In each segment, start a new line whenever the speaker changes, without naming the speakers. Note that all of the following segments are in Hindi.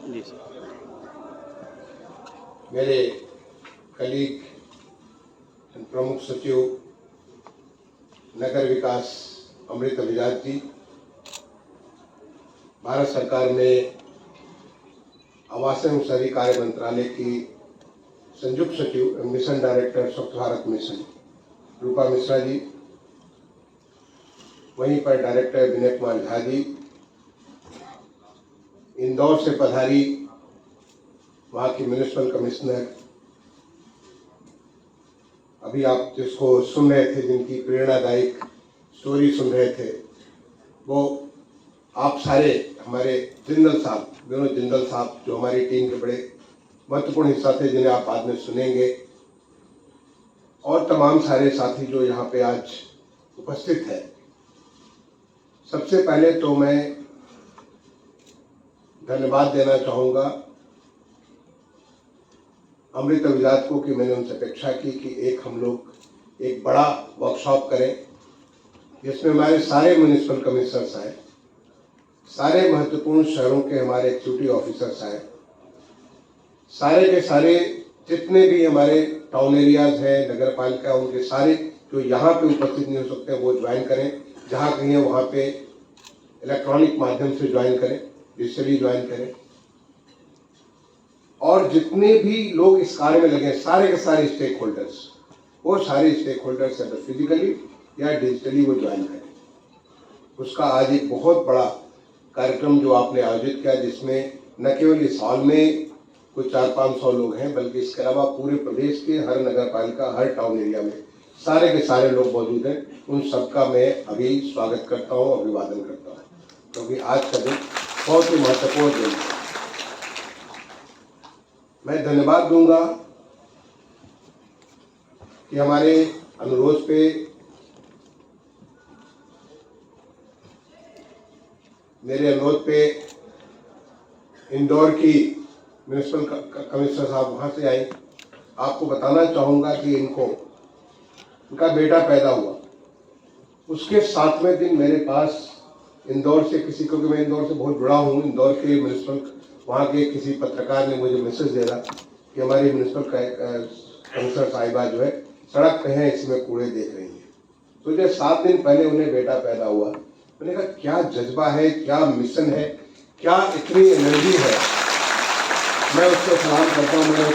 जी सर।
मेरे कलीग प्रमुख सचिव नगर विकास अमृत अभिजात जी, भारत सरकार में आवास एवं शहरी कार्य मंत्रालय की संयुक्त सचिव मिशन डायरेक्टर स्वच्छ भारत मिशन रूपा मिश्रा जी, वहीं पर डायरेक्टर विनय कुमार झा जी, इंदौर से पधारी वहाँ की म्यूनिसिपल कमिश्नर, अभी आप जिसको सुन रहे थे, जिनकी प्रेरणादायक स्टोरी सुन रहे थे, वो आप सारे हमारे जिंदल साहब, विनोद जिंदल साहब, जो हमारी टीम के बड़े महत्वपूर्ण हिस्सा थे, जिन्हें आप बाद में सुनेंगे, और तमाम सारे साथी जो यहाँ पे आज उपस्थित है। सबसे पहले तो मैं धन्यवाद देना चाहूँगा अमृत अभिजात को कि मैंने उनसे अपेक्षा की कि हम लोग एक बड़ा वर्कशॉप करें जिसमें हमारे सारे म्यूनिसिपल कमिश्नर्स आए, सारे महत्वपूर्ण शहरों के हमारे एक्जीक्यूटिव ऑफिसर्स आए, सारे के सारे जितने भी हमारे टाउन एरियाज हैं, नगर पालिका, उनके सारे जो यहाँ पे उपस्थित नहीं हो सकते वो ज्वाइन करें, जहाँ कहीं है वहाँ पे इलेक्ट्रॉनिक माध्यम से ज्वाइन करें, डिजिटली ज्वाइन करें, और जितने भी लोग इस कार्य में लगे, सारे के सारे स्टेक होल्डर्स, वो सारे स्टेक होल्डर्स फिजिकली या डिजिटली वो ज्वाइन करें। उसका आज एक बहुत बड़ा कार्यक्रम जो आपने आयोजित किया, जिसमें न केवल इस हॉल में कुछ 400-500 लोग हैं, बल्कि इसके अलावा पूरे प्रदेश के हर नगर पालिका, हर टाउन एरिया में सारे के सारे लोग मौजूद हैं। उन सबका मैं अभी स्वागत करता हूँ, अभिवादन करता हूँ, क्योंकि आज का दिन बहुत ही महत्वपूर्ण दिन है। मैं धन्यवाद दूंगा कि हमारे अनुरोध पे मेरे अनुरोध पे इंदौर की म्यूनिसिपल कमिश्नर साहब वहाँ से आई। आपको बताना चाहूँगा कि इनका बेटा पैदा हुआ, उसके 7वें दिन मेरे पास इंदौर से किसी को, कि मैं इंदौर से बहुत जुड़ा हूँ, इंदौर के म्यूनिसिपल वहाँ के किसी पत्रकार ने मुझे मैसेज दिया कि हमारी म्यूनिसिपल कमिश्नर साहिबा जो है सड़क पे हैं, इसमें कूड़े देख रही हैं। तो जब 7 दिन पहले उन्हें बेटा पैदा हुआ, मैंने कहा क्या जज्बा है, क्या मिशन है, क्या इतनी एनर्जी है। मैं उसको सलाम करता हूँ। मैंने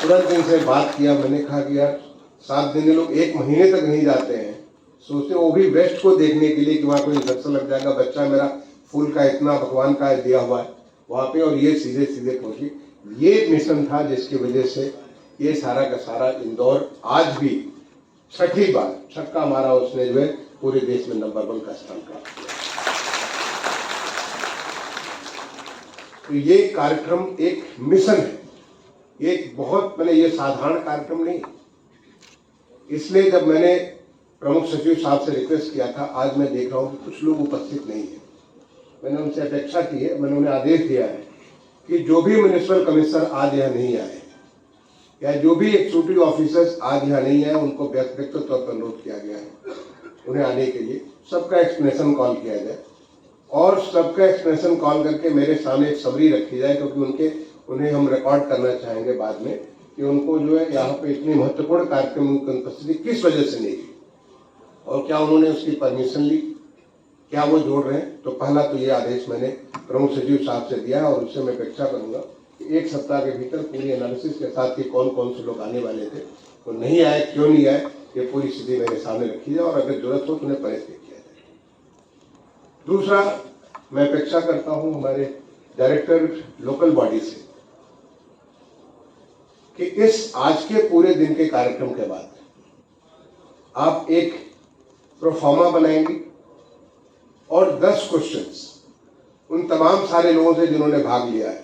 तुरंत इनसे बात किया। मैंने कहा कि यार 7 दिन लोग 1 महीने तक नहीं जाते हैं, सोचते वो भी वेस्ट को देखने के लिए कि वहाँ कोई इन्फेक्शन लग जाएगा, बच्चा मेरा फूल का इतना भगवान का दिया हुआ है वहाँ पे, और ये सीधे पहुँची। ये मिशन था जिसकी वजह से ये सारा का सारा इंदौर आज भी छठी बार छक्का मारा, उसने जो है पूरे देश में नंबर 1 का स्थान प्राप्त किया। तो ये कार्यक्रम एक मिशन है, एक बहुत मैंने ये साधारण कार्यक्रम नहीं। इसलिए जब मैंने प्रमुख सचिव साहब से रिक्वेस्ट किया था, आज मैं देख रहा हूँ कि कुछ लोग उपस्थित नहीं है। मैंने उनसे अपेक्षा की है, मैंने उन्हें आदेश दिया है कि जो भी म्यूनिसिपल कमिश्नर आज यहाँ नहीं आए या जो भी एक्जीक्यूटिव ऑफिसर्स आज यहाँ नहीं आए, उनको व्यक्तिगत तौर पर अनुरोध किया गया है उन्हें आने के लिए। सबका एक्सप्लेनेशन कॉल किया जाए और सबका एक्सप्लेनेशन कॉल करके मेरे सामने एक समरी रखी जाए, क्योंकि उन्हें हम रिकॉर्ड करना चाहेंगे बाद में कि उनको जो है यहाँ पे इतनी महत्वपूर्ण कार्यक्रम की उपस्थिति किस वजह से नहीं की और क्या उन्होंने उसकी परमिशन ली, क्या वो जोड़ रहे हैं। तो पहला तो ये आदेश मैंने प्रमुख सचिव साहब से दिया है और उससे मैं अपेक्षा करूंगा कि 1 सप्ताह के भीतर पूरी एनालिसिस के साथ कि कौन कौन से लोग आने वाले थे, वो नहीं आए, क्यों नहीं आए, ये पूरी स्थिति मेरे सामने रखी जाए और अगर जरूरत हो तो उन्हें परेशान किया जाए। दूसरा, मैं अपेक्षा करता हूं हमारे डायरेक्टर लोकल बॉडी से कि इस आज के पूरे दिन के कार्यक्रम के बाद आप एक प्रोफार्मा बनाएंगे और 10 क्वेश्चंस उन तमाम सारे लोगों से जिन्होंने भाग लिया है,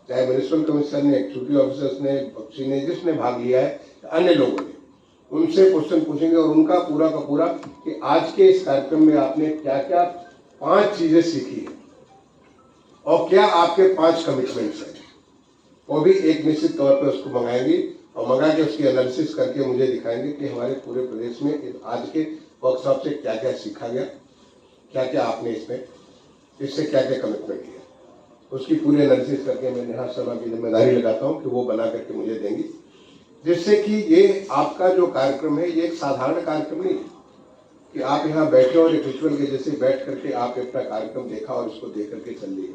चाहे म्यूनिसिपल कमिश्नर ने, एक्जीक्यूटिव ऑफिसर्स ने, बख्शी ने, जिसने भाग लिया है, अन्य लोगों ने, उनसे क्वेश्चन पूछेंगे और उनका पूरा का पूरा कि आज के इस कार्यक्रम में आपने क्या क्या 5 चीजें सीखी है और क्या आपके 5 कमिटमेंट्स हैं, वो भी एक निश्चित तौर पे उसको मंगाएंगे और मंगा के उसकी एनालिसिस करके मुझे दिखाएंगे कि हमारे पूरे प्रदेश में आज के वर्कशॉप से क्या क्या सीखा गया, क्या क्या आपने इससे क्या क्या कमिटमेंट किया। उसकी पूरी एनालिसिस करके मैं नेहा शर्मा की जिम्मेदारी लगाता हूँ कि वो बना करके मुझे देंगी, जिससे कि ये आपका जो कार्यक्रम है ये एक साधारण कार्यक्रम नहीं है कि आप यहाँ बैठे और एक रिचुअल के जैसे बैठ करके आप अपना कार्यक्रम देखा और इसको देख करके चल लिए।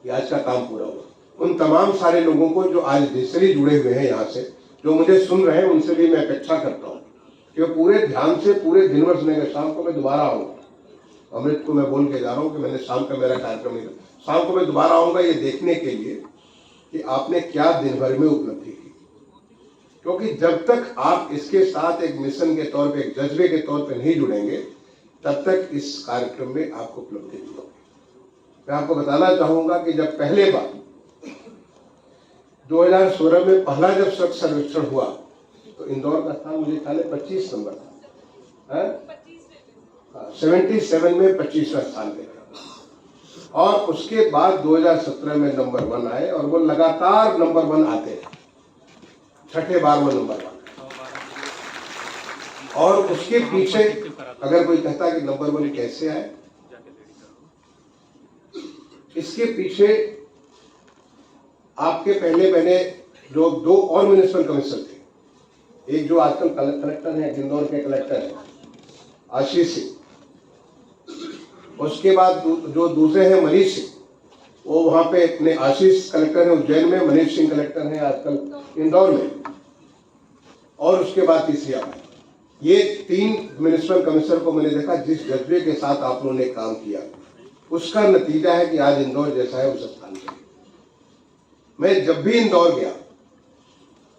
ये आज का काम पूरा हुआ। उन तमाम सारे लोगों को जो आज डिजिटली जुड़े हुए हैं यहाँ से, जो मुझे सुन रहे हैं, उनसे भी मैं अपेक्षा करता हूँ कि वो पूरे ध्यान से पूरे दिन भर सुनेंगे। शाम को मैं दोबारा आऊँगा, अमृत को मैं बोल के जा रहा हूँ कि मैंने शाम का मेरा कार्यक्रम नहीं था, शाम को मैं दोबारा आऊँगा ये देखने के लिए कि आपने क्या दिन भर में उपलब्धि की। क्योंकि जब तक आप इसके साथ एक मिशन के तौर पे, एक जज्बे के तौर पे नहीं जुड़ेंगे, तब तक इस कार्यक्रम में आपको उपलब्धि नहीं होगी। मैं आपको बताना चाहूंगा कि जब पहले बार 2016 में पहला जब स्वच्छ सर्वेक्षण हुआ तो इंदौर का स्थान मुझे ख्याल है 25 नंबर था, 77 में 25वां स्थान पे था। और उसके बाद 2017 में नंबर 1 आए और वो लगातार नंबर 1 आते हैं, छठे बार वो नंबर 1। और उसके पीछे अगर कोई कहता कि नंबर 1 कैसे आए, इसके पीछे आपके पहले मैंने जो 2 और म्युनिसिपल कमिश्नर थे, एक जो आजकल कलेक्टर हैं, इंदौर के कलेक्टर हैं आशीष सिंह, उसके बाद जो दूसरे हैं मनीष सिंह, वो वहां पे अपने आशीष कलेक्टर हैं उज्जैन में, मनीष सिंह कलेक्टर हैं आजकल इंदौर में, और उसके बाद तीसरी आप। ये 3 म्युनिसिपल कमिश्नर को मैंने देखा जिस जज्बे के साथ आप लोगों ने काम किया, उसका नतीजा है कि आज इंदौर जैसा है उस स्थान पे। मैं जब भी इंदौर गया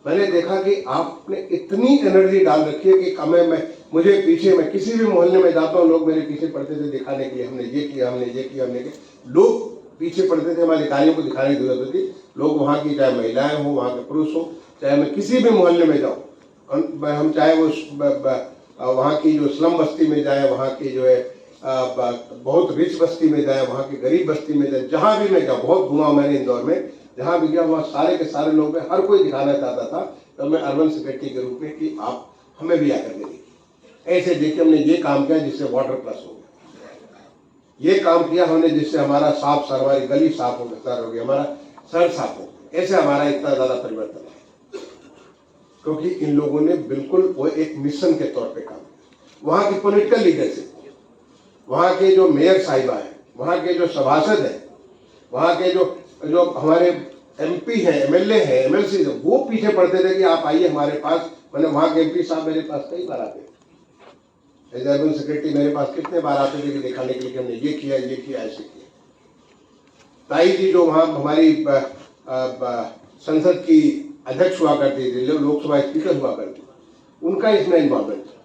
मैंने देखा कि आपने इतनी एनर्जी डाल रखी है कि मुझे पीछे, मैं किसी भी मोहल्ले में जाता हूँ, लोग मेरे पीछे पड़ते थे दिखाने के लिए, हमने ये किया, हमने ये किया, हमने किया। लोग पीछे पड़ते थे, हमारे अधिकारियों को दिखाने की जरूरत होती। लोग वहाँ की, चाहे महिलाएं हो, वहाँ के पुरुष हो, चाहे मैं किसी भी मोहल्ले में जाऊँ, हम चाहे वो वहाँ की जो स्लम बस्ती में जाए, वहाँ की जो है बहुत रिच बस्ती में जाए, वहाँ की गरीब बस्ती में जाए, जहाँ भी मैं जाऊँ, बहुत घुमा मैंने इंदौर में, जहाँ भी गया वहाँ सारे के सारे लोग, हर कोई दिखाना चाहता था तो मैं अर्बन सेक्रेटरी के रूप में कि आप हमें भी आकर के देखिए, ऐसे देखिए हमने ये काम किया जिससे वाटर प्लस हो गया, ये काम किया हमने जिससे हमारा साफ सर, हमारी गली साफ हो गया, हमारा सर साफ हो गया, ऐसे हमारा इतना ज्यादा परिवर्तन है, क्योंकि इन लोगों ने बिल्कुल वो एक मिशन के तौर पे काम किया। वहाँ की पॉलिटिकल लीडरशिप, वहाँ के जो मेयर साहिबा है, वहाँ के जो सभासद है, वहाँ के जो हमारे MP हैं, MLA हैं, MLC हैं, वो पीछे पड़ते थे कि आप आइए हमारे पास। मैंने वहाँ के MP साहब मेरे पास कई बार आते थे, एज अर्बन सेक्रेटरी मेरे पास कितने बार आते थे कि दिखाने के लिए कि हमने ये किया, ऐसे किया। ताई जी जो वहाँ हमारी संसद की अध्यक्ष हुआ करती थी, लोकसभा स्पीकर हुआ करती, उनका इसमें इन्वॉल्वमेंट था।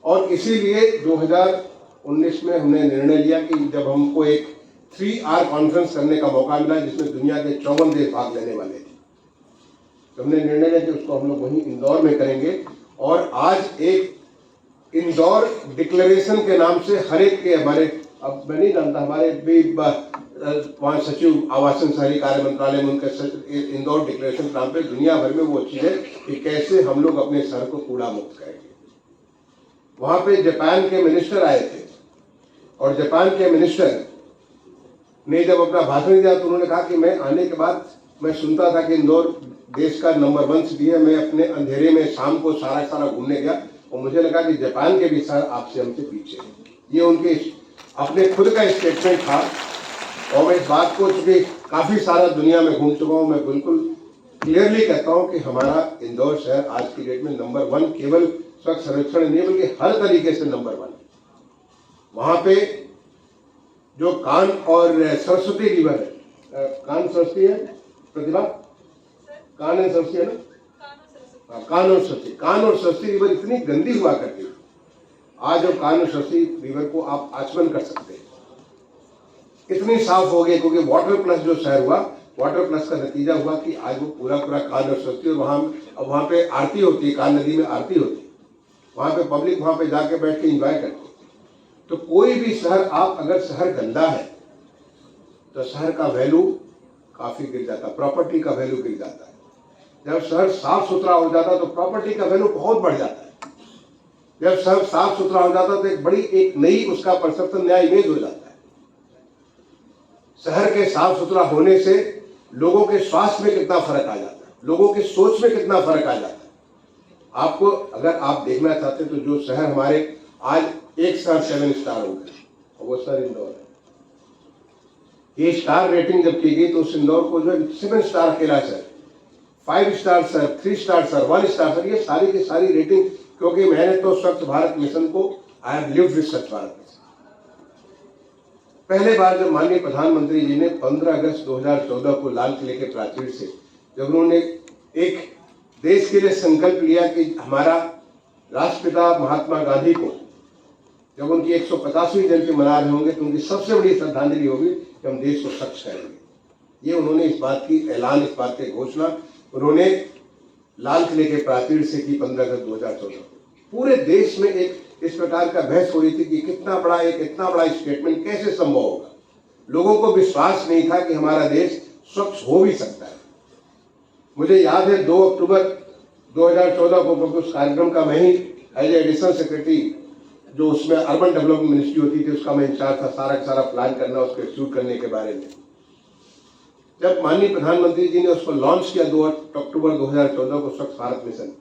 और इसीलिए 2019 में हमने निर्णय लिया कि जब हमको एक 3R कॉन्फ्रेंस करने का मौका मिला जिसमें दुनिया के 54 देश भाग लेने वाले थे, तो हमने निर्णय लिया कि उसको हम लोग वहीं इंदौर में करेंगे। और आज एक इंदौर डिक्लेरेशन के नाम से हर एक के, हमारे, अब मैं नहीं जानता, हमारे भी वहाँ सचिव आवासन शहरी कार्य मंत्रालय में उनके इंदौर डिक्लेरेशन के नाम पे दुनिया भर में वो चीज है कि कैसे हम लोग अपने शहर को कूड़ा मुक्त करेंगे। वहाँ पे जापान के मिनिस्टर आए थे और जापान के मिनिस्टर ने जब अपना भाषण दिया तो उन्होंने कहा कि मैं आने के बाद मैं सुनता था कि इंदौर देश का नंबर 1 सिटी है, मैं अपने अंधेरे में शाम को सारा घूमने गया और मुझे लगा कि जापान के भी शहर आपसे हमसे पीछे हैं। ये उनके अपने खुद का स्टेटमेंट था। और मैं इस बात को, चूंकि काफी सारा दुनिया में घूम चुका हूँ, मैं बिल्कुल क्लियरली कहता हूँ कि हमारा इंदौर शहर आज की डेट में नंबर 1 केवल स्वच्छ सर्वेक्षण नहीं बल्कि हर तरीके से नंबर 1। वहां पे जो कान और सरस्वती रिवर है, कान सरस्वती है प्रतिभा, कान और सरस्वती है ना, कान और सरस्वती रिवर इतनी गंदी हुआ करती है, आज वो कान और सरस्वती रिवर को आप आचमन कर सकते हैं, इतनी साफ हो गई। क्योंकि वाटर प्लस जो शहर हुआ, वाटर प्लस का नतीजा हुआ कि आज वो पूरा कान और सरस्वती, और वहाँ पे आरती होती है, कान नदी में आरती होती है, वहाँ पे पब्लिक वहाँ पे जाके बैठ के एंजॉय करती है। तो कोई भी शहर, आप अगर शहर गंदा है तो शहर का वैल्यू काफी गिर जाता है, प्रॉपर्टी का वैल्यू गिर जाता है। जब शहर साफ सुथरा हो जाता है तो प्रॉपर्टी का वैल्यू बहुत बढ़ जाता है। जब शहर साफ सुथरा हो जाता है तो एक नई उसका परसेप्शन, नया इमेज हो जाता है। शहर के साफ सुथरा होने से लोगों के स्वास्थ्य में कितना फर्क आ जाता है, लोगों के सोच में कितना फर्क आ जाता है। आपको अगर आप देखना चाहते हैं तो जो शहर हमारे आज 1 स्टार 7 स्टार हो गए, और वो सर इंदौर है। ये स्टार रेटिंग जब की गई तो उस इंदौर को जो है 7 स्टार अकेला sir, 5 star sir, 3 star sir, 1 star sir, ये सारी की सारी रेटिंग, क्योंकि मैंने तो स्वच्छ भारत मिशन को आई हैव लिव्ड विद स्वच्छ भारत मिशन। पहले बार जब माननीय प्रधानमंत्री जी ने 15 अगस्त 2014 को लाल किले के प्राचीर से जब उन्होंने एक देश के लिए संकल्प लिया कि हमारा राष्ट्रपिता महात्मा गांधी को जब उनकी 150वीं जयंती मना रहे होंगे तो उनकी सबसे बड़ी श्रद्धांजलि होगी कि हम देश को स्वच्छ करेंगे। ये उन्होंने इस बात की ऐलान, इस बात की घोषणा उन्होंने लाल किले के प्राचीर से की 15 अगस्त 2014 को। पूरे देश में एक इस प्रकार का बहस हो रही थी कि इतना बड़ा स्टेटमेंट कैसे संभव होगा। लोगों को विश्वास नहीं था कि हमारा देश स्वच्छ हो भी सकता है। मुझे याद है 2 अक्टूबर 2014 को, क्योंकि उस कार्यक्रम का मैं ही एज एडिशनल सेक्रेटरी, जो उसमें अर्बन डेवलपमेंट मिनिस्ट्री होती थी, उसका मैं इंचार्ज था, सारा का सारा प्लान करना, उसको एग्जीक्यूट करने के बारे में। जब माननीय प्रधानमंत्री जी ने उसको लॉन्च किया 2 अक्टूबर 2014 को स्वच्छ भारत मिशन,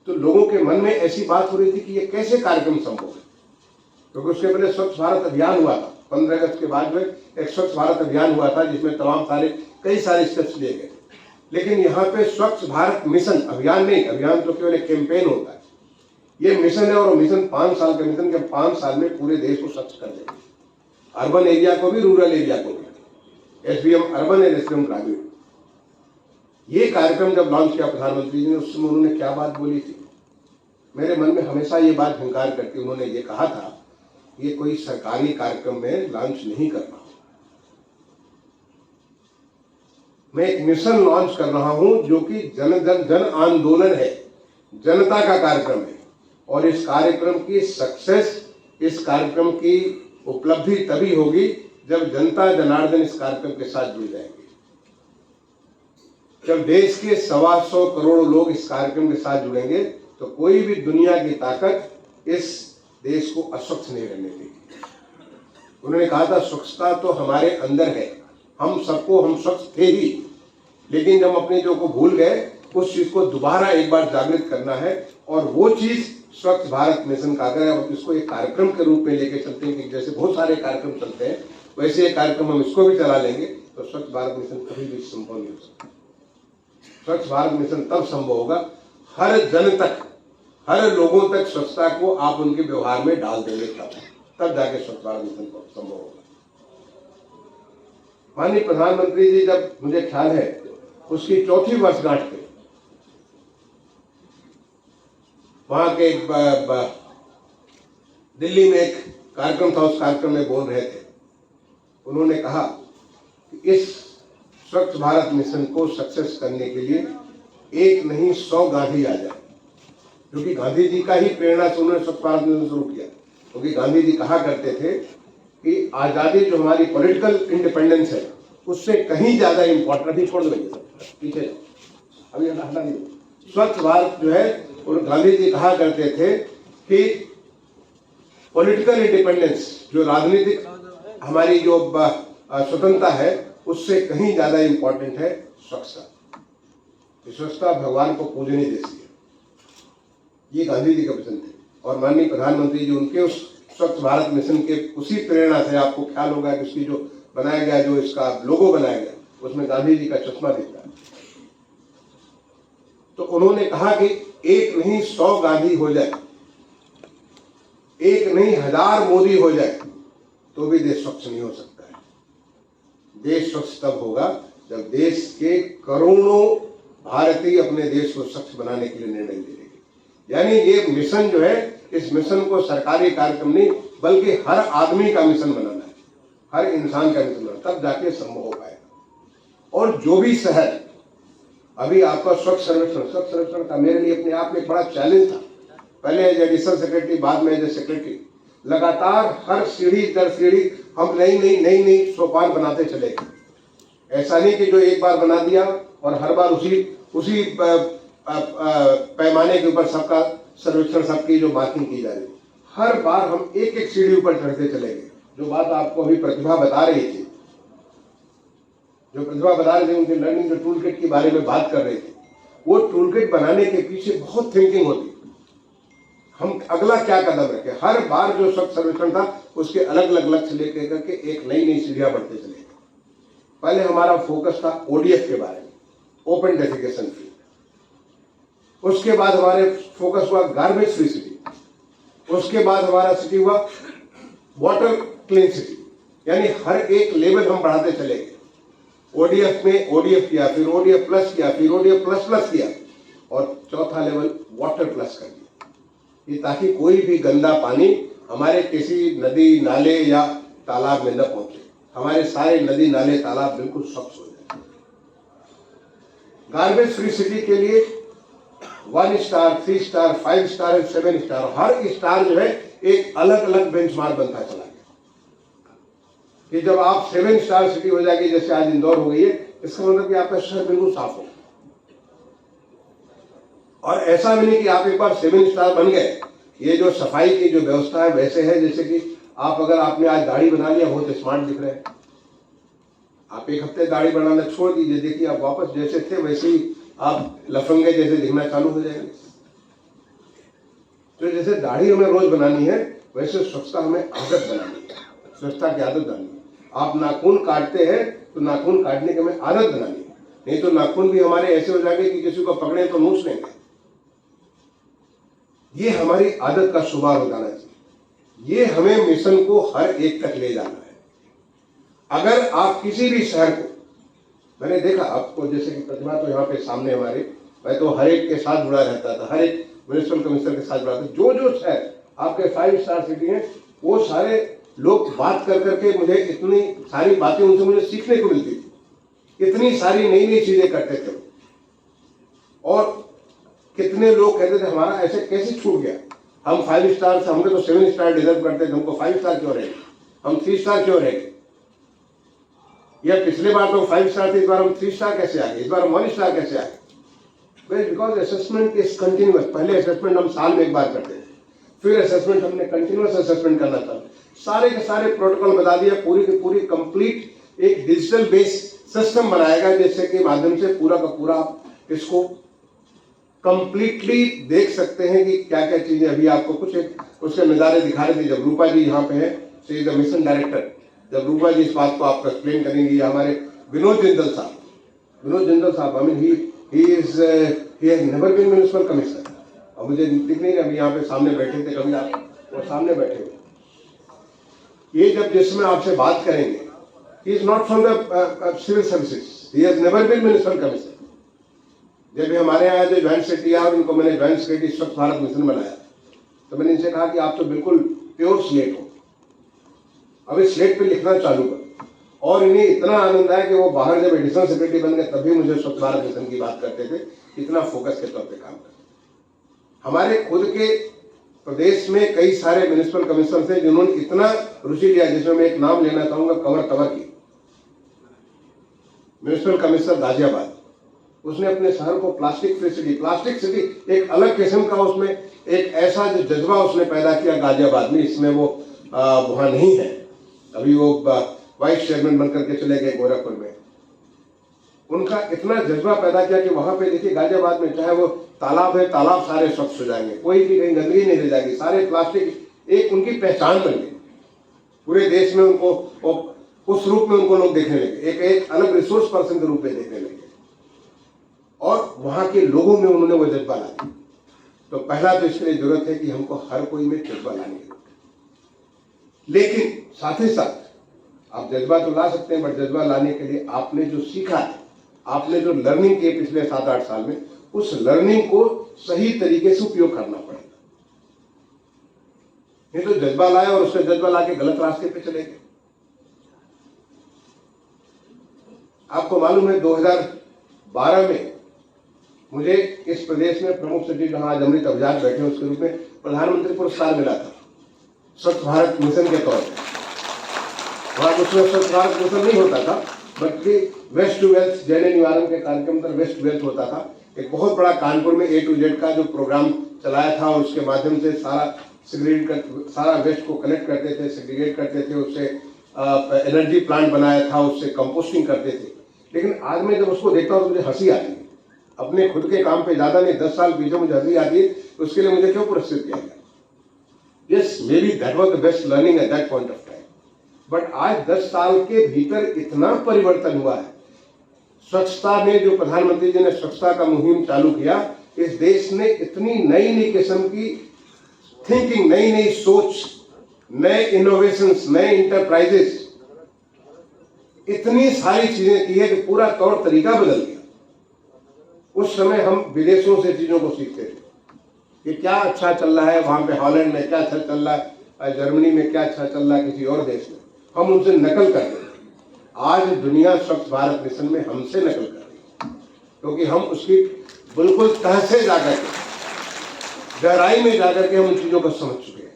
तो लोगों के मन में ऐसी बात हो रही थी कि ये कैसे कार्यक्रम संभव है, क्योंकि उसके पहले स्वच्छ भारत अभियान हुआ था। 15 अगस्त के बाद में एक स्वच्छ भारत अभियान हुआ था जिसमें कई सारे स्टेप्स लिए गए, लेकिन यहाँ पे स्वच्छ भारत मिशन अभियान नहीं, अभियान तो केवल एक कैंपेन होता है। ये मिशन है और मिशन 5 साल का मिशन, के 5 साल में पूरे देश को स्वच्छ कर देंगे, अर्बन एरिया को भी, रूरल एरिया को भी, एसबीएम अर्बन और एसबीएम ग्रामीण। ये कार्यक्रम जब लॉन्च किया प्रधानमंत्री जी ने, उस समय उन्होंने क्या बात बोली थी, मेरे मन में हमेशा ये बात हंकार करती। उन्होंने ये कहा था ये कोई सरकारी कार्यक्रम में लॉन्च नहीं करना, मैं एक मिशन लॉन्च कर रहा हूं जो कि जन आंदोलन है, जनता का कार्यक्रम है। और इस कार्यक्रम की सक्सेस, इस कार्यक्रम की उपलब्धि तभी होगी जब जनता जनार्दन इस कार्यक्रम के साथ जुड़ जाएंगे। जब देश के 125 करोड़ लोग इस कार्यक्रम के साथ जुड़ेंगे तो कोई भी दुनिया की ताकत इस देश को अस्वच्छ नहीं रहने देगी। उन्होंने कहा था स्वच्छता तो हमारे अंदर है, हम स्वच्छ थे ही, लेकिन जब अपने जो को भूल गए, उस चीज को दोबारा एक बार जागृत करना है। और वो चीज स्वच्छ भारत मिशन का, अगर हम इसको एक कार्यक्रम के रूप में लेके चलते हैं कि जैसे बहुत सारे कार्यक्रम चलते हैं, वैसे एक कार्यक्रम हम इसको भी चला लेंगे तो स्वच्छ भारत मिशन कभी भी संभव नहीं हो सकता। स्वच्छ भारत मिशन तब संभव होगा हर जन तक, हर लोगों तक स्वच्छता को आप उनके व्यवहार में डाल देंगे, तब जाके स्वच्छ भारत मिशन संभव होगा। माननीय प्रधानमंत्री जी जब, मुझे ख्याल है उसकी 4थी वर्षगांठ पे वहां के दिल्ली में एक कार्यक्रम था, उस कार्यक्रम में बोल रहे थे। उन्होंने कहा कि इस स्वच्छ भारत मिशन को सक्सेस करने के लिए एक नहीं 100 गांधी आ जाए, क्योंकि गांधी जी का ही प्रेरणा से उन्होंने स्वच्छ भारत मिशन शुरू किया। क्योंकि गांधी जी कहा करते थे कि आजादी जो हमारी पॉलिटिकल इंडिपेंडेंस है उससे कहीं ज्यादा इंपॉर्टेंट, अभी छोड़ दो पीछे, अभी हटा नहीं, स्वच्छ भारत जो है, और गांधी जी कहा करते थे कि पॉलिटिकल इंडिपेंडेंस, जो राजनीतिक हमारी जो स्वतंत्रता है, उससे कहीं ज्यादा इंपॉर्टेंट है स्वच्छता। स्वच्छता भगवान को पूजने जैसी है, ये गांधी जी का वचन थे। और माननीय प्रधानमंत्री जी उनके उस स्वच्छ भारत मिशन के उसी प्रेरणा से, आपको ख्याल होगा कि उसकी जो बनाया गया, जो इसका लोगो बनाया गया, उसमें गांधी जी का चश्मा दिखता है। तो उन्होंने कहा कि एक नहीं 100 गांधी हो जाए, एक नहीं 1000 मोदी हो जाए तो भी देश स्वच्छ नहीं हो सकता है। देश स्वच्छ तब होगा जब देश के करोड़ों भारतीय अपने देश को स्वच्छ बनाने के लिए निर्णय ले लेंगे। यानी ये मिशन जो है, इस मिशन को सरकारी कार्यक्रम नहीं बल्कि हर आदमी का मिशन बनाना है, हर इंसान का मिशन बनाना, तब जाके संभव हो पाएगा। और जो भी शहर, अभी आपका स्वच्छ सर्वेक्षण का मेरे लिए अपने आप में एक बड़ा चैलेंज था। पहले एज एडिशनल सेक्रेटरी, बाद में एज सेक्रेटरी, लगातार हर सीढ़ी दर सीढ़ी हम नई सोपान बनाते चले गए। ऐसा नहीं कि जो एक बार बना दिया और हर बार उसी पैमाने के ऊपर सबका सर्वेक्षण, सबकी जो मार्किंग की जा रही, हर बार हम एक सीढ़ी ऊपर चढ़ते चले गए। जो बात आपको अभी प्रतिभा बता रही थी जो प्रतिभा बता रहे थे उनके लर्निंग जो टूल किट के बारे में बात कर रहे थे, वो टूल किट बनाने के पीछे बहुत थिंकिंग होती। हम अगला क्या कदम रखें, हर बार जो स्वच्छ सर्वेक्षण था उसके अलग अलग लक्ष्य लेकर करके एक नई नई सीढ़ियां बढ़ते चले गए। पहले हमारा फोकस था ओडीएफ के बारे में, ओपन डेफिकेशन फ्री। उसके बाद हमारे फोकस हुआ गार्बेज फ्री सिटी। उसके बाद हमारा सिटी हुआ वाटर क्लीन सिटी, यानी हर एक लेवल हम बढ़ाते चले गए। ओडीएफ में ओडीएफ किया, फिर ओडीएफ प्लस किया, फिर ओडीएफ प्लस प्लस किया, और चौथा लेवल वाटर प्लस कर दिया, ये ताकि कोई भी गंदा पानी हमारे किसी नदी नाले या तालाब में न पहुंचे। हमारे सारे नदी नाले तालाब बिल्कुल स्वच्छ हो जाए। गार्बेज फ्री सिटी के लिए 1 स्टार, 3 स्टार, 5 स्टार, 7 स्टार, हर स्टार जो है एक अलग अलग बेंचमार्क बनता चला गया कि जब आप 7 स्टार सिटी हो जाएगी, जैसे आज इंदौर हो गई है, इसका मतलब कि आपका शहर बिल्कुल साफ हो। और ऐसा भी नहीं कि आप एक बार 7 स्टार बन गए, ये जो सफाई की जो व्यवस्था है वैसे है जैसे कि आप अगर आपने आज दाढ़ी बना लिया, बहुत स्मार्ट दिख रहे हैं, आप एक हफ्ते दाढ़ी बनाना छोड़ दीजिए, देखिए आप वापस जैसे थे वैसे ही आप लफंगे जैसे दिखना चालू हो जाएंगे। तो जैसे दाढ़ी हमें रोज बनानी है, वैसे स्वच्छता हमें आदत बनानी है, स्वच्छता की आदत बनानी है। आप नाखून काटते हैं तो नाखून काटने की हमें आदत बनानी है, नहीं तो नाखून भी हमारे ऐसे हो जाएंगे कि किसी को पकड़े तो नोच लेंगे। ये हमारी आदत का शुमार हो जाना चाहिए। ये हमें मिशन को हर एक तक ले जाना है। अगर आप किसी भी शहर को, मैंने देखा आपको, जैसे कि प्रतिभा तो यहाँ पे सामने हमारे, मैं तो हर एक के साथ जुड़ा रहता था, हर एक म्युनिसिपल कमिश्नर के साथ जुड़ा था। जो जो शहर आपके 5 स्टार सिटी हैं, वो सारे लोग बात कर करके मुझे इतनी सारी बातें उनसे मुझे सीखने को मिलती थी, इतनी सारी नई नई चीजें करते थे। और कितने लोग कहते थे हमारा ऐसे कैसे छूट गया, हम 5 स्टार से, हमको तो 7 स्टार डिजर्व करते थे, हमको 5 स्टार क्यों रहे, हम 3 स्टार क्यों रहे, या पिछले बार तो 5 स्टार थे, इस बार हम 3 स्टार कैसे आ गए, इस बार हम 1 स्टार कैसे आ गए। Because assessment is continuous. पहले असेसमेंट हम साल में एक बार करते थे, फिर असेसमेंट हमने कंटिन्यूअस असेसमेंट करना था। सारे के सारे प्रोटोकॉल बता दिया, पूरी की पूरी कंप्लीट एक डिजिटल बेस सिस्टम बनाएगा, जिससे के माध्यम से पूरा का पूरा इसको कंप्लीटली देख सकते हैं कि क्या क्या चीजें। अभी आपको कुछ एक उसके नज़ारे दिखा रहे थे, जब रूपा जी यहाँ पे है, she is the mission director, जब रूपा जी इस बात को आपको एक्सप्लेन करेंगी। हमारे विनोद जिंदल साहब, I mean he has never been municipal commissioner, और मुझे दिख नहीं रहा, अभी यहाँ पे सामने बैठे थे, कभी आप वो सामने बैठे हुए, ये जब जिसमें आपसे बात करेंगे, he is not from the civil services, he has never been municipal commissioner. जब हमारे यहाँ जो ज्वाइंट सेक्रेटरी और उनको मैंने ज्वाइंट सेक्रेटरी स्वच्छ भारत मिशन बनाया, तो मैंने इनसे कहा कि आप तो बिल्कुल प्योर स्लेट हो, अब इस स्लेट पे लिखना चालू कर। और इन्हें इतना आनंद आया कि वो बाहर जब एडिशनल सेक्रेटरी बन गए तभी मुझे स्वच्छ भारत मिशन की बात करते थे, इतना फोकस के तौर पर काम करते। हमारे खुद के प्रदेश में कई सारे म्युनिसिपल कमिश्नर थे जिन्होंने इतना रुचि लिया, जिसमें मैं एक नाम लेना चाहूंगा, कंवर तंवर की, म्युनिसिपल कमिश्नर गाजियाबाद। उसने अपने शहर को प्लास्टिक सिटी एक अलग किस्म का, उसमें एक ऐसा जो जज्बा उसने पैदा किया गाजियाबाद में, इसमें वो वहां नहीं है अभी, वो वाइस चेयरमैन बनकर के चले गए गोरखपुर में। उनका इतना जज्बा पैदा किया कि वहां पे देखिए गाजियाबाद में चाहे वो तालाब है, तालाब सारे स्वच्छ हो जाएंगे, कोई भी कहीं गंदगी नहीं रह जाएगी, सारे प्लास्टिक एक उनकी पहचान बन गई। पूरे देश में उनको उस रूप में उनको लोग देखने लगे, एक अलग रिसोर्स पर्सन के रूप में देखने लगे, और वहां के लोगों में उन्होंने वो जज्बा ला दिया। तो पहला तो इसके लिए जरूरत है कि हमको हर कोई में जज्बा लाने की जरूरत है। लेकिन साथ ही साथ आप जज्बा तो ला सकते हैं, बट जज्बा लाने के लिए आपने जो सीखा है, आपने जो लर्निंग की पिछले 7-8 साल में, उस लर्निंग को सही तरीके से उपयोग करना पड़ेगा। नहीं तो जज्बा लाए और उससे जज्बा लाके गलत रास्ते पे चले गए। आपको मालूम है 2012 में मुझे इस प्रदेश में प्रमुख सचिव जहां आज अमृत अभियान बैठे उसके रूप में प्रधानमंत्री पुरस्कार मिला था स्वच्छ भारत मिशन के तौर पर। वहां उसमें स्वच्छ भारत मिशन नहीं होता था, बल्कि वेस्ट टू वेल्थ जैन निवारण के कार्यक्रम पर वेस्ट वेल्थ होता था। एक बहुत बड़ा कानपुर में A to Z का जो प्रोग्राम चलाया था, और उसके माध्यम से सारा वेस्ट को कलेक्ट करते थे, सेग्रीगेट करते थे, उससे एनर्जी प्लांट बनाया था, उससे कंपोस्टिंग करते थे। लेकिन आज मैं जब उसको देखता हूँ तो मुझे हंसी आती है। अपने खुद के काम पे ज्यादा नहीं, 10 साल पीछे मुझे हंसी आती है, उसके लिए मुझे क्यों पुरस्कृत किया गया। Yes, may be that was the best learning at that point of time, but आज 10 साल के भीतर इतना परिवर्तन हुआ है। स्वच्छता में जो प्रधानमंत्री जी ने स्वच्छता का मुहिम चालू किया, इस देश ने इतनी नई नई किस्म की थिंकिंग, नई नई सोच, नए इनोवेशंस, नए इंटरप्राइजेस, इतनी सारी चीजें की है कि पूरा तौर तरीका बदल गया। उस समय हम विदेशों से चीजों को सीखते थे कि क्या अच्छा चल रहा है वहां पे, हॉलैंड में क्या अच्छा चल रहा है, जर्मनी में क्या अच्छा चल रहा है, किसी और देश में, हम उनसे नकल करते थे। आज दुनिया स्वच्छ भारत मिशन में हमसे नकल कर रही है, क्योंकि हम उसकी बिल्कुल तह से जाकर के, गहराई में जाकर के हम उन चीजों को समझ चुके हैं।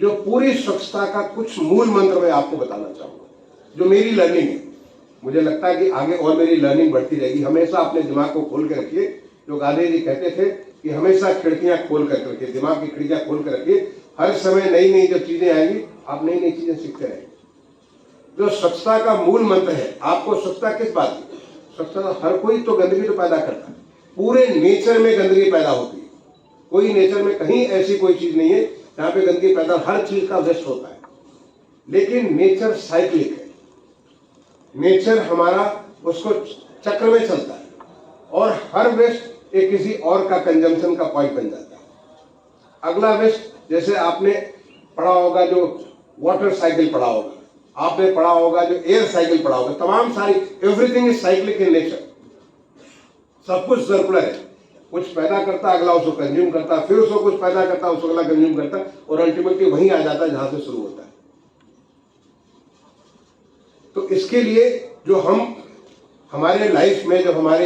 जो पूरी स्वच्छता का कुछ मूल मंत्र मैं आपको बताना चाहूंगा, जो मेरी लर्निंग है। मुझे लगता है कि आगे और मेरी लर्निंग बढ़ती रहेगी। हमेशा अपने दिमाग को खोल कर रखिए। जो गांधी जी कहते थे कि हमेशा खिड़कियां खोल कर रखिए, दिमाग की खिड़कियां खोल कर रखिए। हर समय नई नई जब चीजें आएंगी, आप नई नई चीजें सीखते रहेंगे। जो स्वच्छता का मूल मंत्र है, आपको स्वच्छता किस बात की? स्वच्छता, हर कोई तो गंदगी तो पैदा करता है, पूरे नेचर में गंदगी पैदा होती है। कोई नेचर में कहीं ऐसी कोई चीज नहीं है जहां पे गंदगी पैदा, हर चीज का वेस्ट होता है। लेकिन नेचर साइक्लिक है, नेचर हमारा उसको चक्र में चलता है, और हर वेस्ट एक किसी और का कंजम्पशन का पॉइंट बन जाता है। अगला वेस्ट, जैसे आपने पढ़ा होगा जो वाटर साइकिल पढ़ा होगा, आपने पढ़ा होगा जो एयर साइकिल पढ़ा होगा, तमाम सारी, everything is cyclic in nature. सब कुछ सर्कुलर है, कुछ पैदा करता, अगला उसको कंज्यूम करता, फिर उसको कुछ पैदा करता, उसको अगला कंज्यूम करता, और अल्टीमेटली वहीं आ जाता है जहां से शुरू होता है। तो इसके लिए जो हम हमारे लाइफ में,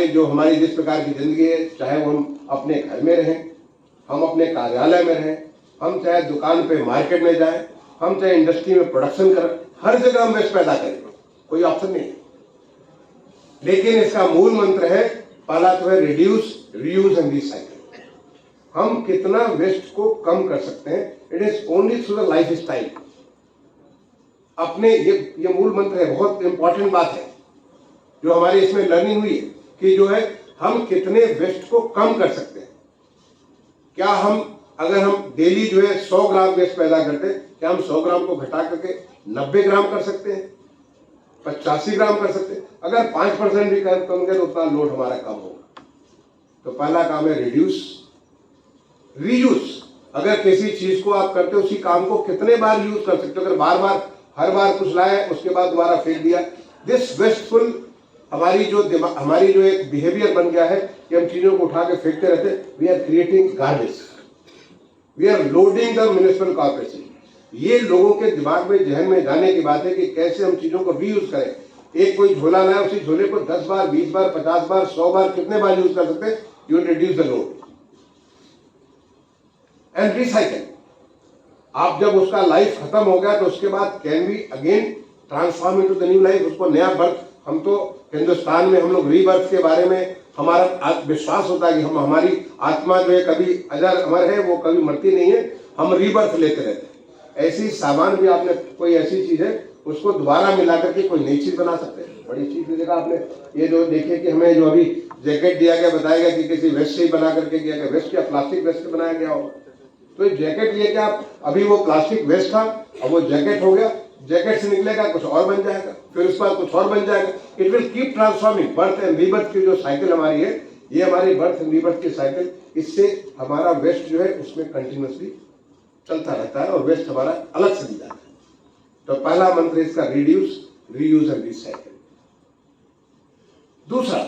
जो हमारी जिस प्रकार की जिंदगी है, चाहे वो हम अपने घर में रहें, हम अपने कार्यालय में रहें, हम चाहे दुकान पे मार्केट में जाएं, हम चाहे इंडस्ट्री में प्रोडक्शन करें, हर जगह हम वेस्ट पैदा करें, कोई ऑप्शन नहीं है। लेकिन इसका मूल मंत्र है, पहला तो है रिड्यूस, रीयूज एंड रिसाइकिल। हम कितना वेस्ट को कम कर सकते हैं, it is only through the life style. अपने ये मूल मंत्र है, बहुत इंपॉर्टेंट बात है जो हमारी इसमें लर्निंग हुई है कि जो है हम कितने वेस्ट को कम कर सकते हैं। क्या हम, अगर हम डेली जो है 100 ग्राम वेस्ट पैदा करते हैं, क्या हम 100 ग्राम को घटा करके 90 ग्राम कर सकते हैं, 85 ग्राम कर सकते हैं? अगर 5% भी कम करें तो उतना लोड हमारा कम होगा। तो पहला काम है रिड्यूस, रीयूज। अगर किसी चीज को आप करते हो, उसी काम को कितने बार यूज कर सकते हो? अगर बार बार हर बार कुछ लाए, उसके बाद दोबारा फेंक दिया, दिस वेस्टफुल हमारी जो एक बिहेवियर बन गया है कि हम चीजों को उठा के फेंकते रहते, we are creating garbage, we are loading the municipal corporation. ये लोगों के दिमाग में, जहन में जाने की बात है कि कैसे हम चीजों को रीयूज करें। एक कोई झोला लाए, उसी झोले को 10 बार, 20 बार, 50 बार, 100 बार, कितने बार यूज कर सकते हैं? You will reduce the load and recycle. आप जब उसका लाइफ खत्म हो गया तो उसके बाद can be again transform into the new life, उसको नया बर्थ। हम तो हिंदुस्तान में हम लोग रीबर्थ के बारे में हमारा विश्वास होता है कि हमारी आत्मा जो है कभी अजर अमर है, वो कभी मरती नहीं है, हम रीबर्थ लेते रहते हैं। ऐसी सामान भी आपने, कोई ऐसी चीज है उसको दोबारा मिला करके कोई नई चीज बना सकते हैं। बड़ी चीज देखा आपने, ये जो देखिए कि हमें जो अभी जैकेट दिया गया, बताया गया कि किसी वेस्ट से ही बना करके दिया गया, वेस्ट या प्लास्टिक वेस्ट से बनाया गया होगा। तो ये जैकेट लिए क्या, अभी वो प्लास्टिक वेस्ट था, अब वो जैकेट हो गया, जैकेट से निकलेगा कुछ और बन जाएगा, फिर उसके बाद कुछ और बन जाएगा। It will keep transforming. Birth and rebirth की जो साइकिल हमारी है, ये हमारी बर्थ एंड रीबर्थ की साइकिल, इससे हमारा वेस्ट जो है उसमें कंटिन्यूसली चलता रहता है और वेस्ट हमारा अलग से नहीं जाता है। तो पहला मंत्र इसका रिड्यूस, रीयूज एंड रिसाइकिल। दूसरा,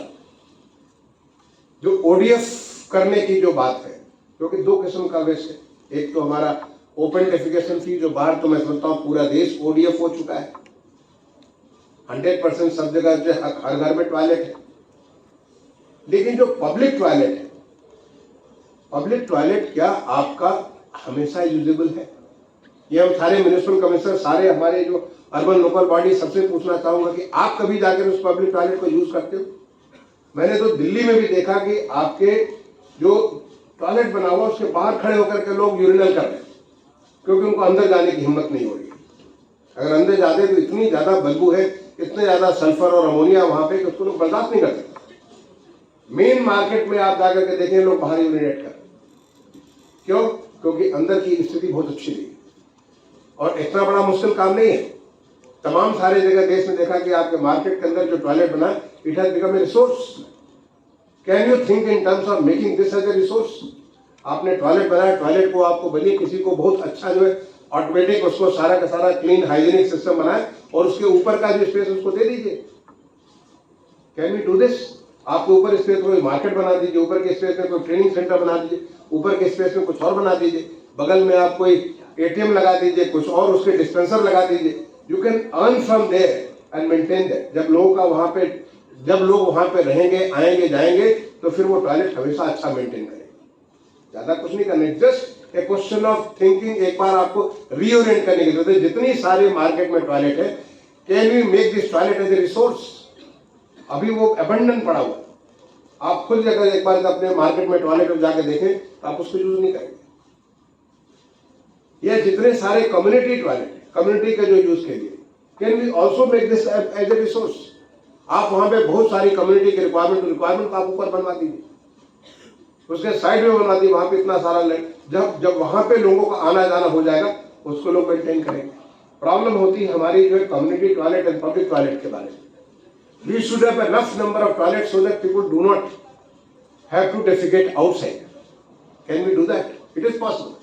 जो ओडीएफ करने की जो बात है, क्योंकि दो किस्म का वेस्ट है। एक तो हमारा ओपन डेफिकेशन थी, जो बाहर तो मैं समझता हूं पूरा देश ओडीएफ हो चुका है, 100% सब जगह जो हर घर में टॉयलेट है। लेकिन जो पब्लिक टॉयलेट है, पब्लिक टॉयलेट क्या आपका हमेशा यूजेबल है? ये हम सारे म्युनिसिपल कमिश्नर, सारे हमारे जो अर्बन लोकल बॉडी, सबसे पूछना चाहूंगा कि आप कभी जाकर उस पब्लिक टॉयलेट को यूज करते हो? मैंने तो दिल्ली में भी देखा कि आपके जो टॉयलेट बना हुआ उसके बाहर खड़े होकर के लोग यूरिनल कर रहे हैं, क्योंकि उनको अंदर जाने की हिम्मत नहीं हो रही है। अगर अंदर जाते तो इतनी ज्यादा बदबू है, इतने ज्यादा सल्फर और अमोनिया वहां पे कि उसको लोग बर्दाश्त नहीं कर सकते। मेन मार्केट में आप जाकर के देखें, लोग बाहर यूरिनेट कर, क्यों? क्योंकि अंदर की स्थिति बहुत अच्छी नहीं है और इतना बड़ा मुश्किल काम नहीं है। तमाम सारे जगह देश में देखा कि आपके मार्केट के अंदर जो टॉयलेट बना, it has become a resource. Can you think in terms of making this as a resource? आपने टॉयलेट बनाया, टॉयलेट को आपको बनिए किसी को बहुत अच्छा जो है ऑटोमेटिक उसको सारा का सारा क्लीन हाइजीनिक सिस्टम बनाए और उसके ऊपर का जो स्पेस उसको दे दीजिए। Can we do this? आपके ऊपर स्पेस कोई मार्केट बना दीजिए, ऊपर के स्पेस में कोई ट्रेनिंग सेंटर बना दीजिए, ऊपर के स्पेस में कुछ और बना दीजिए, बगल में आप कोई एटीएम लगा दीजिए, कुछ और उसके डिस्पेंसर लगा दीजिए। You can earn from there and maintain that. जब लोग वहां पे रहेंगे, आएंगे, जाएंगे, तो फिर वो टॉयलेट हमेशा अच्छा मेंटेन करेंगे। ज्यादा कुछ नहीं करना, just a question of thinking. एक बार आपको रीओरिएंट करने की जरूरत है। जितनी सारे मार्केट में टॉयलेट है, can we make this toilet as a resource? अभी वो अबंडन पड़ा हुआ। आप खुद अगर एक बार अपने मार्केट में टॉयलेट में जाकर देखें तो आप उसको यूज नहीं करेंगे। ये जितने सारे कम्युनिटी टॉयलेट, कम्युनिटी के जो यूज के लिए, can we also make this as a resource? आप वहां पे बहुत सारी कम्युनिटी की रिक्वायरमेंट आप ऊपर बनवा दीजिए, उसके साइड में बनवा दीजिए, वहां पे इतना सारा जब वहां पे लोगों का आना जाना हो जाएगा, उसको लोग मेंटेन करेंगे। प्रॉब्लम होती है हमारी जो है community toilet and public toilet के बारे में। We should have enough number of toilets so that people do not have to defecate outside. Can we do that? It is possible.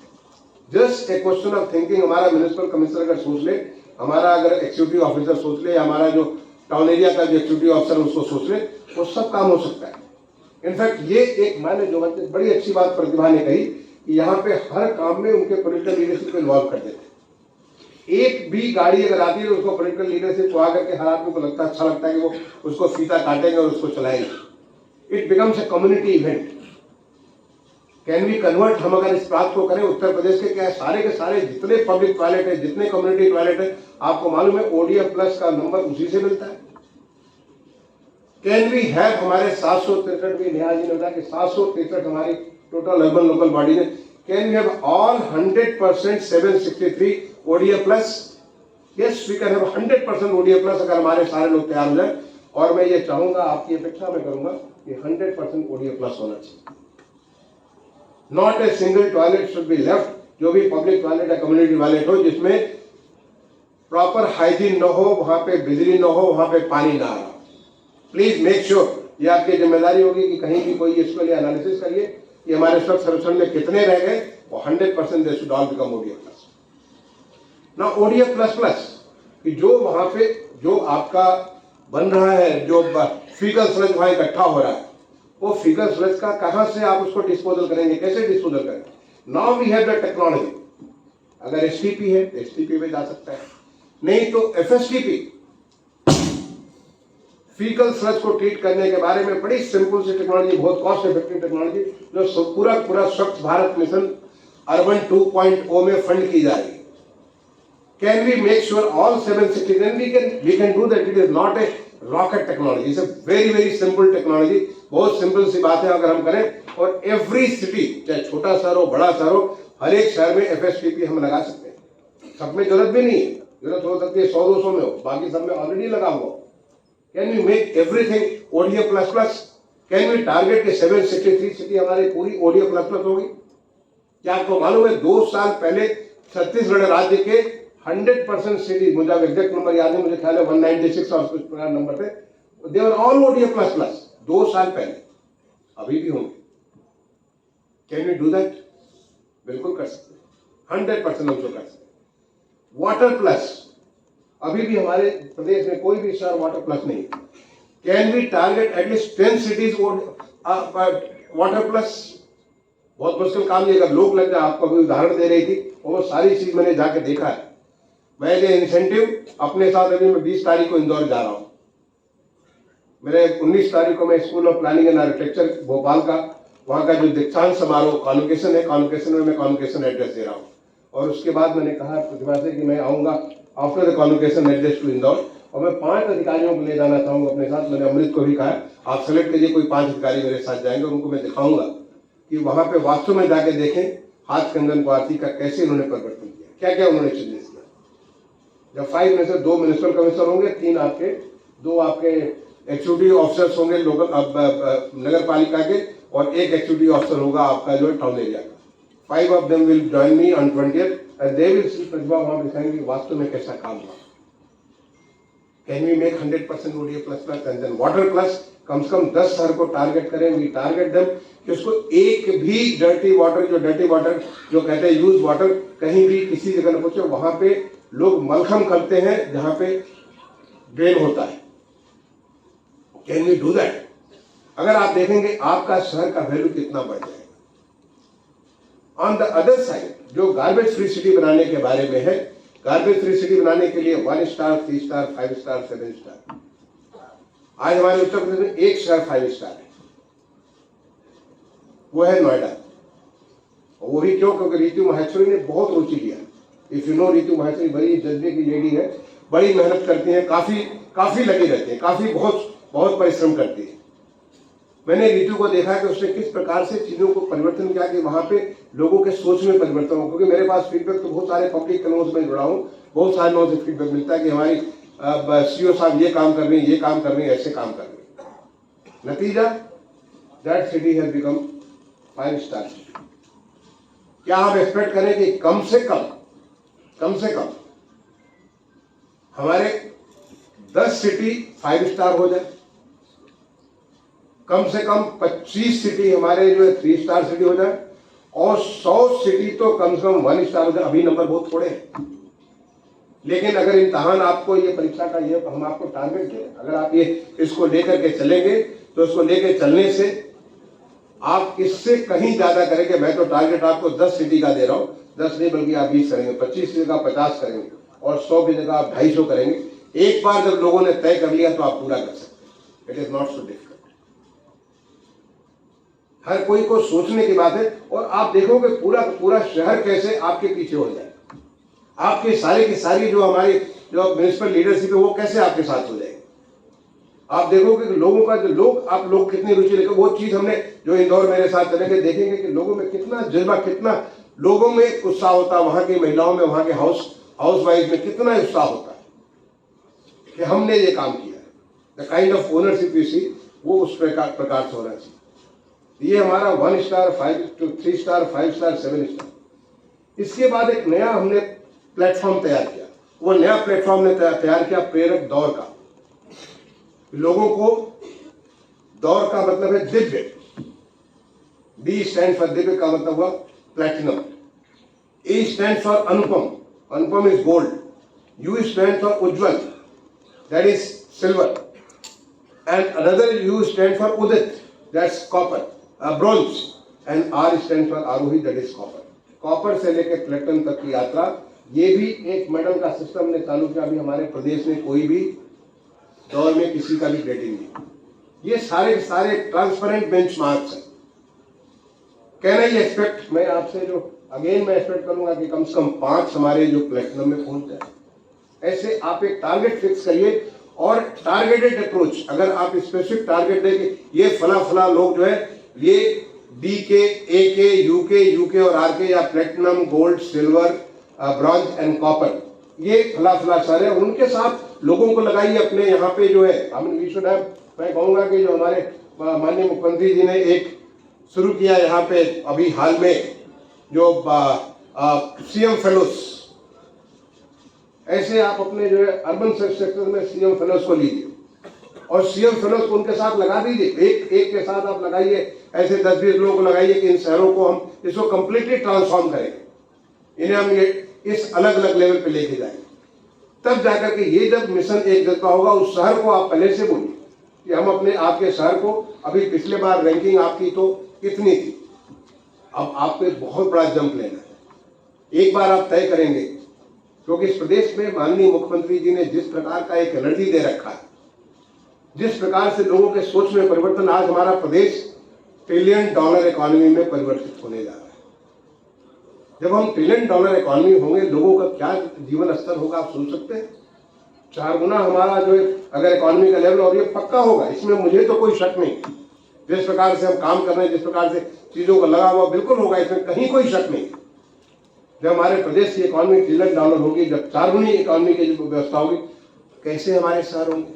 Just a question of thinking. हमारा म्युनिसिपल कमिश्नर अगर सोच ले, हमारा अगर एक्सिक्यूटिव ऑफिसर सोच ले, हमारा जो टाउन एरिया का जो एक्सिक्यूटिव ऑफिसर उसको सोच ले, वो सब काम हो सकता है। इनफैक्ट ये एक मैंने जो बड़ी अच्छी बात प्रतिभा ने कही कि यहाँ पे हर काम में उनके पॉलिटिकल लीडरशिप को इन्वॉल्व कर देते। एक भी गाड़ी अगर आती है तो उसको पॉलिटिकल लीडरशिप को आकर के हर आदमी को लगता अच्छा लगता है कि वो उसको फीता काटेंगे और उसको चलाएंगे। It becomes a community event. Can we convert? हम अगर इस बात को करें, उत्तर प्रदेश के क्या सारे के सारे जितने पब्लिक टॉयलेट है, जितने कम्युनिटी टॉयलेट है, आपको मालूम है ODF प्लस का नंबर उसी से मिलता है। कैन वी हैव हमारे 763 भी निहाल जी ने बताया कि 763 हमारी टोटल अर्बन लोकल बॉडी ने, can we have all 100% 763 ODF plus? Yes, we can have 100% ODF plus अगर हमारे सारे लोग तैयार हो जाए। और मैं ये चाहूंगा, आपकी अपेक्षा मैं करूंगा कि 100% ODF प्लस होना चाहिए। Not a single toilet should be left, जो भी पब्लिक टॉयलेट या कम्युनिटी टॉयलेट हो जिसमें प्रॉपर हाइजीन न हो, वहां पे बिजली न हो, वहां पे पानी ना आ रहा। प्लीज मेक श्योर, ये आपकी जिम्मेदारी होगी कि कहीं भी कोई इसके लिए एनालिसिस करिए कि हमारे स्वच्छ सर्वेक्षण में कितने रह गए, और 100% they should all become ODF plus. ना ODF प्लस प्लस कि जो वहां पे जो आपका बन रहा है, जो फीकल स्लज वहां इकट्ठा हो रहा है, वो फीकल स्लज का कहां से आप उसको डिस्पोजल करेंगे, कैसे डिस्पोजल करेंगे? Now we have the technology. अगर STP है तो STP पे जा सकता है, नहीं तो FSTP, फीकल स्लज को ट्रीट करने के बारे में बड़ी सिंपल सी टेक्नोलॉजी, बहुत कॉस्ट इफेक्टिव टेक्नोलॉजी, जो पूरा स्वच्छ भारत मिशन अर्बन 2.0 में फंड की जा रही है। Can we make sure all 760? Then we can do that. It is not a rocket technology. It's a very simple technology. बहुत सिंपल सी बात है अगर हम करें, और एवरी सिटी, चाहे छोटा शहर हो बड़ा शहर हो, हर एक शहर में FSTP हम लगा सकते हैं। सब में जरूरत भी नहीं है, जरूरत हो सकती है 100-200 में हो, बाकी सब में ऑलरेडी लगा हुआ। Can we make everything ODF plus plus? Can we target के 763 सिटी हमारी पूरी ODF प्लस प्लस होगी? क्या आपको मालूम है 2 साल पहले छत्तीसगढ़ राज्य के 100% सिटी, मुझे एग्जैक्ट नंबर याद है, मुझे ख्याल है 196 और कुछ नंबर पे, they were all ODF plus plus 2 साल पहले। अभी भी होंगे। Can we do that? बिल्कुल कर सकते हैं, 100% हम तो कर सकते हैं। वाटर प्लस, अभी भी हमारे प्रदेश में कोई भी शहर वाटर प्लस नहीं। Can we target at least 10 cities water plus? बहुत मुश्किल काम नहीं, अगर लोग लग जाए। आपको अभी उदाहरण दे रही थी, वो सारी चीज मैंने जाके देखा है। मैं ये इंसेंटिव अपने साथ, अभी मैं 20 तारीख को इंदौर जा रहा हूं। मेरे 19 तारीख को मैं school of planning and architecture Bhopal का, वहां का जो दीक्षांत समारोह कॉन्वोकेशन है, कॉन्वोकेशन में मैं कॉन्वोकेशन एड्रेस दे रहा हूँ। और उसके बाद मैंने कहा प्रतिभा से कि मैं आऊंगा after the convocation address to Indore, और मैं 5 अधिकारियों को ले जाना चाहूंगा अपने साथ। मैंने अमृत को भी कहा आप सेलेक्ट कीजिए, कोई 5 अधिकारी मेरे साथ जाएंगे, उनको मैं दिखाऊंगा कि वहां पे वास्तव में जाके देखें हाथ कंगन को आरती का कैसे उन्होंने परिवर्तन किया, क्या क्या उन्होंने चेंजेस किया। जब 5 में से 2 म्युनिसिपल कमिश्नर होंगे, 2 आपके एक्जीक्यूटिव ऑफिसर्स होंगे लोकल नगर पालिका के, और 1 एक्जीक्यूटिव ऑफिसर होगा आपका जो है टाउन एरिया का। 5 of them will join me on 20th and they will see प्रतिभा वहां दिखाएंगे वास्तव में कैसा काम हुआ। Can we make 100% ODA plus and then water plus, कम से कम 10 शहर को टारगेट करें। we target them कि उसको एक भी डर्टी वाटर जो कहते हैं यूज वाटर कहीं भी किसी जगह न पहुंचे। वहां पे लोग मलखम करते हैं जहां पे ड्रेन होता है। Can we do that? अगर आप देखेंगे आपका शहर का वैल्यू कितना बढ़ जाएगा। ऑन द अदर साइड, जो गार्बेज फ्री सिटी बनाने के बारे में है, गार्बेज फ्री सिटी बनाने के लिए 1 स्टार, 3 स्टार, 5 स्टार, 7 स्टार। आज हमारे उत्तर प्रदेश में एक शहर 5 स्टार है, वो है नोएडा। वो भी क्यों? क्योंकि रीतू माहेश्वरी ने बहुत रुचि लिया। If you know, Ritu Maheshwari बड़ी जज्बे की लेडी है, बड़ी मेहनत करती है, काफी लगी रहती है, काफी बहुत परिश्रम करती है। मैंने रीतू को देखा कि उसने किस प्रकार से चीजों को परिवर्तन किया कि वहां पे लोगों के सोच में परिवर्तन हो। क्योंकि मेरे पास फीडबैक तो बहुत सारे पब्लिक कन्वर्स में जुड़ा हूं, बहुत सारे लोगों से फीडबैक मिलता है कि हमारी सीओ साहब ये काम कर रही है, ये काम कर रही है, ऐसे काम कर रही है। नतीजा, that city has become 5 star city. क्या हम एक्सपेक्ट करें कि कम से कम हमारे 10 सिटी 5 स्टार हो जाए, कम से कम 25 सिटी हमारे जो है 3 स्टार सिटी हो जाए, और 100 सिटी तो कम से कम 1 स्टार हो जाए। अभी नंबर बहुत थोड़े हैं, लेकिन अगर इम्तहान आपको ये परीक्षा का ये हम आपको टारगेट दें, अगर आप ये इसको लेकर के चलेंगे तो इसको लेकर चलने से आप इससे कहीं ज्यादा करेंगे। मैं तो टारगेट आपको 10 सिटी का दे रहा हूं, 10 नहीं बल्कि आप 20 करेंगे, 25 की जगह 50 करेंगे, और 100 की जगह आप 250 करेंगे। एक बार जब लोगों ने तय कर लिया तो आप पूरा कर सकते हैं। It is not so difficult. हर कोई को सोचने की बात है, और आप देखोगे पूरा शहर कैसे आपके पीछे हो जाए। आपके सारे की सारी जो हमारी जो म्युनिसिपल लीडरशिप है वो कैसे आपके साथ हो जाएगी। आप देखोगे कि लोगों का जो आप लोग कितनी रुचि लेकर, वो चीज हमने जो इंदौर मेरे साथ चलेंगे देखेंगे कि लोगों में कितना जज्बा, कितना लोगों में उत्साह होता है, वहां की महिलाओं में, वहां के हाउस वाइफ में कितना उत्साह होता है कि हमने ये काम किया है। The kind of ownership you see, वो उस प्रकार से होना चाहिए। ये हमारा 1 स्टार, 3 स्टार, 5 स्टार, 7 स्टार। इसके बाद एक नया हमने प्लेटफॉर्म तैयार किया। वो नया प्लेटफॉर्म ने तैयार किया प्रेरक दौर का। लोगों को दौर का मतलब है Divya. D stand for Divya का मतलब हुआ platinum. A stand for Anupam, Anupam is gold. U stand for Ujjwal, that is silver. And another U stand for Udit, that's copper, bronze. And R stand for Aarohi, that is copper. Copper से लेकर प्लेटिनम तक की यात्रा, ये भी एक मेडल का सिस्टम ने चालू किया। अभी हमारे प्रदेश में कोई भी दौर में किसी का भी ग्रेडिंग नहीं। ये सारे ट्रांसपेरेंट बेंचमार्क्स हैं। कैन आई एक्सपेक्ट, मैं आपसे जो मैं एक्सपेक्ट करूंगा कि कम से कम 5 हमारे जो प्लेटिनम में पहुंच जाए। ऐसे आप एक टारगेट फिक्स करिए, और टारगेटेड अप्रोच। अगर आप स्पेसिफिक टारगेट देंगे, ये फला लोग जो है ये डी के, ए के, यूके और आर के, या platinum, gold, silver, bronze and copper, ये फला शहर है, उनके साथ लोगों को लगाइए अपने यहाँ पे जो है। मैं कहूंगा कि जो हमारे माननीय मुख्यमंत्री जी ने एक शुरू किया यहाँ पे अभी हाल में, जो सीएम फेलोज, ऐसे आप अपने जो है अर्बन सेक्टर में सीएम फेलोज को लीजिए, और सीएम फेलोज को उनके साथ लगा दीजिए। एक के साथ आप लगाइए, ऐसे 10-20 लोगों को लगाइए कि इन शहरों को हम इसको कंप्लीटली ट्रांसफॉर्म करेंगे, इन्हें हम ये इस अलग लेवल पे लेके जाएंगे। तब जाकर के ये जब मिशन एक जगह होगा, उस शहर को आप पहले से बोलिए कि हम अपने आपके शहर को, अभी पिछले बार रैंकिंग आपकी तो कितनी थी, अब आपको एक बहुत बड़ा जंप लेना है। एक बार आप तय करेंगे, क्योंकि इस प्रदेश में माननीय मुख्यमंत्री जी ने जिस प्रकार का एक एनर्जी दे रखा है, जिस प्रकार से लोगों के सोच में परिवर्तन, आज हमारा प्रदेश $1 ट्रिलियन इकोनॉमी में परिवर्तित होने जा रहा है। जब हम $1 ट्रिलियन इकोनॉमी होंगे, लोगों का क्या जीवन स्तर होगा आप सोच सकते हैं। 4 गुना हमारा जो है अगर इकोनॉमी का लेवल, और ये पक्का होगा, इसमें मुझे तो कोई शक नहीं। जिस प्रकार से हम काम कर रहे हैं, जिस प्रकार से चीजों को लगा हुआ, बिल्कुल होगा, इसमें कहीं कोई शक नहीं। जब हमारे प्रदेश की इकोनॉमी $1 ट्रिलियन होगी, जब चारगुनी इकोनॉमी की जो व्यवस्था होगी, कैसे हमारे शहर होंगे।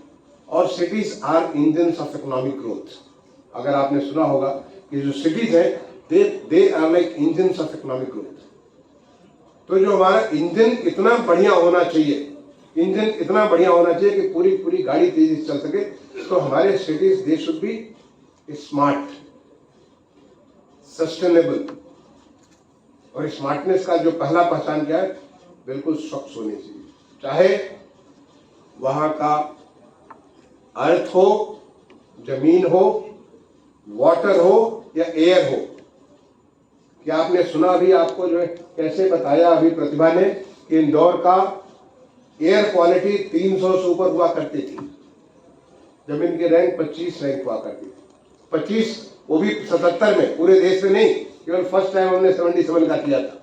और cities are engines of economic growth. अगर आपने सुना होगा कि जो सिटीज है they are like engines of economic growth. तो जो हमारा इंजन इतना बढ़िया होना चाहिए, इंजन इतना बढ़िया होना चाहिए कि पूरी पूरी गाड़ी तेजी से चल सके। तो हमारे cities they should be smart, sustainable. और स्मार्टनेस का जो पहला पहचान क्या है, बिल्कुल स्वच्छ होनी चाहिए। चाहे वहां का अर्थ हो, जमीन हो, वाटर हो या एयर हो। क्या आपने सुना अभी, आपको जो है कैसे बताया अभी प्रतिभा ने कि इंदौर का एयर क्वालिटी 300 से ऊपर हुआ करती थी, जमीन की रैंक 25 रैंक हुआ करती थी। 25, वो भी 77 में, पूरे देश में नहीं, केवल फर्स्ट टाइम हमने 77 का किया था।